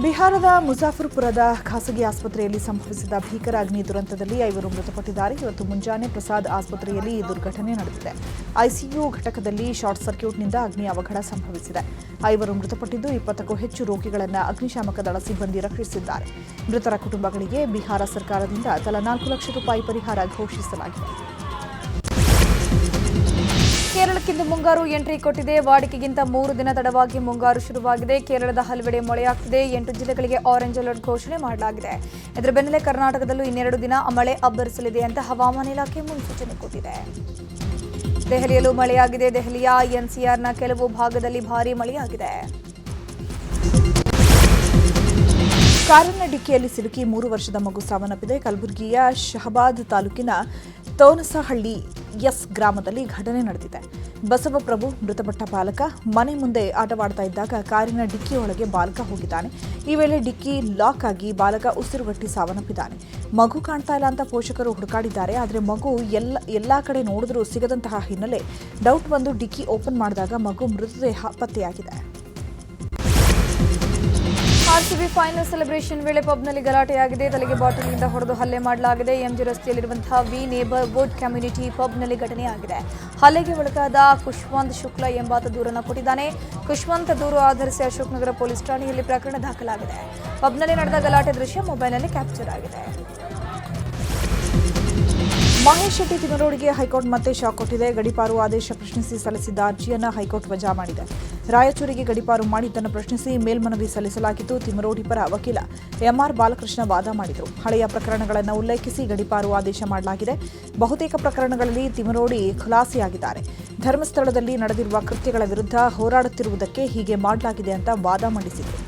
ಬಿಹಾರದ ಮುಜಾಫರ್ಪುರದ ಖಾಸಗಿ ಆಸ್ಪತ್ರೆಯಲ್ಲಿ ಸಂಭವಿಸಿದ ಭೀಕರ ಅಗ್ನಿ ದುರಂತದಲ್ಲಿ 5 ಮೃತಪಟ್ಟಿದ್ದಾರೆ. ಇವತ್ತು ಮುಂಜಾನೆ ಪ್ರಸಾದ್ ಆಸ್ಪತ್ರೆಯಲ್ಲಿ ಈ ದುರ್ಘಟನೆ ನಡೆದಿದೆ. ಐಸಿಯು ಘಟಕದಲ್ಲಿ ಶಾರ್ಟ್ ಸರ್ಕ್ಯೂಟ್ನಿಂದ ಅಗ್ನಿ ಅವಘಡ ಸಂಭವಿಸಿದೆ. 5 ಮೃತಪಟ್ಟಿದ್ದು 20ಕ್ಕೂ ಹೆಚ್ಚು ರೋಗಿಗಳನ್ನು ಅಗ್ನಿಶಾಮಕ ದಳ ಸಿಬ್ಬಂದಿ ರಕ್ಷಿಸಿದ್ದಾರೆ. ಮೃತರ ಕುಟುಂಬಗಳಿಗೆ ಬಿಹಾರ ಸರ್ಕಾರದಿಂದ ತಲಾ 4 ಲಕ್ಷ ರೂಪಾಯಿ ಪರಿಹಾರ ಘೋಷಿಸಲಾಗಿದೆ. ಕೇರಳಕ್ಕಿಂದು ಮುಂಗಾರು ಎಂಟ್ರಿ ಕೊಟ್ಟಿದೆ. ವಾಡಿಕೆಗಿಂತ 3 ದಿನ ತಡವಾಗಿ ಮುಂಗಾರು ಶುರುವಾಗಿದೆ. ಕೇರಳದ ಹಲವೆಡೆ ಮಳೆಯಾಗ್ತಿದೆ. 8 ಜಿಲ್ಲೆಗಳಿಗೆ ಆರೆಂಜ್ ಅಲರ್ಟ್ ಘೋಷಣೆ ಮಾಡಲಾಗಿದೆ. ಇದರ ಬೆನ್ನಲ್ಲೇ ಕರ್ನಾಟಕದಲ್ಲೂ 2 ದಿನ ಮಳೆ ಅಬ್ಬರಿಸಲಿದೆ ಅಂತ ಹವಾಮಾನ ಇಲಾಖೆ ಮುನ್ಸೂಚನೆ ಕೊಟ್ಟಿದೆ. ದೆಹಲಿಯಲ್ಲೂ ಮಳೆಯಾಗಿದೆ. ದೆಹಲಿಯ ಎನ್ಸಿಆರ್ನ ಕೆಲವು ಭಾಗದಲ್ಲಿ ಭಾರೀ ಮಳೆಯಾಗಿದೆ. ಕಾರಿನ ಡಿಕ್ಕಿಯಲ್ಲಿ ಸಿಲುಕಿ 3 ವರ್ಷದ ಮಗು ಸಾವನ್ನಪ್ಪಿದೆ. ಕಲಬುರಗಿಯ ಶಹಬಾದ್ ತಾಲೂಕಿನ ತೋನಸಹಳ್ಳಿ ಗ್ರಾಮದಲ್ಲಿ ಘಟನೆ ನಡೆದಿದೆ. ಬಸವಪ್ರಭು ಮೃತಪಟ್ಟ ಬಾಲಕ ಮನೆ ಮುಂದೆ ಆಟವಾಡ್ತಾ ಇದ್ದಾಗ ಕಾರಿನ ಡಿಕ್ಕಿ ಒಳಗೆ ಬಾಲಕ ಹೋಗಿದ್ದಾನೆ. ಈ ವೇಳೆ ಡಿಕ್ಕಿ ಲಾಕ್ ಆಗಿ ಬಾಲಕ ಉಸಿರುಗಟ್ಟಿ ಸಾವನ್ನಪ್ಪಿದ್ದಾನೆ. ಮಗು ಕಾಣ್ತಾ ಇಲ್ಲ ಅಂತ ಪೋಷಕರು ಹುಡುಕಾಡಿದ್ದಾರೆ. ಆದರೆ ಮಗು ಎಲ್ಲಾ ಕಡೆ ನೋಡಿದ್ರೂ ಸಿಗದಂತಹ ಹಿನ್ನೆಲೆ ಡೌಟ್ ಬಂದು ಡಿಕ್ಕಿ ಓಪನ್ ಮಾಡಿದಾಗ ಮಗು ಮೃತದೇಹ ಪತ್ತೆಯಾಗಿದೆ. ಆರ್ಸಿಬಿ ಫೈನಲ್ ಸೆಲೆಬ್ರೇಷನ್ ವೇಳೆ ಪಬ್ನಲ್ಲಿ ಗಲಾಟೆಯಾಗಿದೆ. ತಲೆಗೆ ಬಾಟಲ್ನಿಂದ ಹೊಡೆದು ಹಲ್ಲೆ ಮಾಡಲಾಗಿದೆ. ಎಂಜಿ ರಸ್ತೆಯಲ್ಲಿರುವಂತಹ ವಿ ನೇಬರ್ಹುಡ್ ಕಮ್ಯುನಿಟಿ ಪಬ್ನಲ್ಲಿ ಘಟನೆಯಾಗಿದೆ. ಹಲ್ಲೆಗೆ ಒಳಗಾದ ಖುಷ್ವಂತ್ ಶುಕ್ಲಾ ಎಂಬಾತ ದೂರನ್ನು ಕೊಟ್ಟಿದ್ದಾನೆ. ಖುಷ್ವಂತ್ ದೂರು ಆಧರಿಸಿ ಅಶೋಕ್ ನಗರ ಪೊಲೀಸ್ ಠಾಣೆಯಲ್ಲಿ ಪ್ರಕರಣ ದಾಖಲಾಗಿದೆ. ಪಬ್ನಲ್ಲಿ ನಡೆದ ಗಲಾಟೆ ದೃಶ್ಯ ಮೊಬೈಲ್ನಲ್ಲಿ ಕ್ಯಾಪ್ಚರ್ ಆಗಿದೆ. ಮಹೇಶ್ ಶೆಟ್ಟಿ ತಿಮರೋಡಿಗೆ ಹೈಕೋರ್ಟ್ ಮತ್ತೆ ಶಾಕ್ ಕೊಟ್ಟಿದೆ. ಗಡೀಪಾರು ಆದೇಶ ಪ್ರಶ್ನಿಸಿ ಸಲ್ಲಿಸಿದ್ದ ಅರ್ಜಿಯನ್ನು ಹೈಕೋರ್ಟ್ ವಜಾ ಮಾಡಿದೆ. ರಾಯಚೂರಿಗೆ ಗಡೀಪಾರು ಮಾಡಿದ್ದನ್ನು ಪ್ರಶ್ನಿಸಿ ಮೇಲ್ಮನವಿ ಸಲ್ಲಿಸಲಾಗಿದ್ದು, ತಿಮರೋಡಿ ಪರ ವಕೀಲ ಎಂಆರ್ ಬಾಲಕೃಷ್ಣ ವಾದ ಮಾಡಿದರು. ಹಳೆಯ ಪ್ರಕರಣಗಳನ್ನು ಉಲ್ಲೇಖಿಸಿ ಗಡೀಪಾರು ಆದೇಶ ಮಾಡಲಾಗಿದೆ. ಬಹುತೇಕ ಪ್ರಕರಣಗಳಲ್ಲಿ ತಿಮರೋಡಿ ಖುಲಾಸೆಯಾಗಿದ್ದಾರೆ. ಧರ್ಮಸ್ಥಳದಲ್ಲಿ ನಡೆದಿರುವ ಕೃತ್ಯಗಳ ವಿರುದ್ಧ ಹೋರಾಡುತ್ತಿರುವುದಕ್ಕೆ ಹೀಗೆ ಮಾಡಲಾಗಿದೆ ಅಂತ ವಾದ ಮಂಡಿಸಿದರು.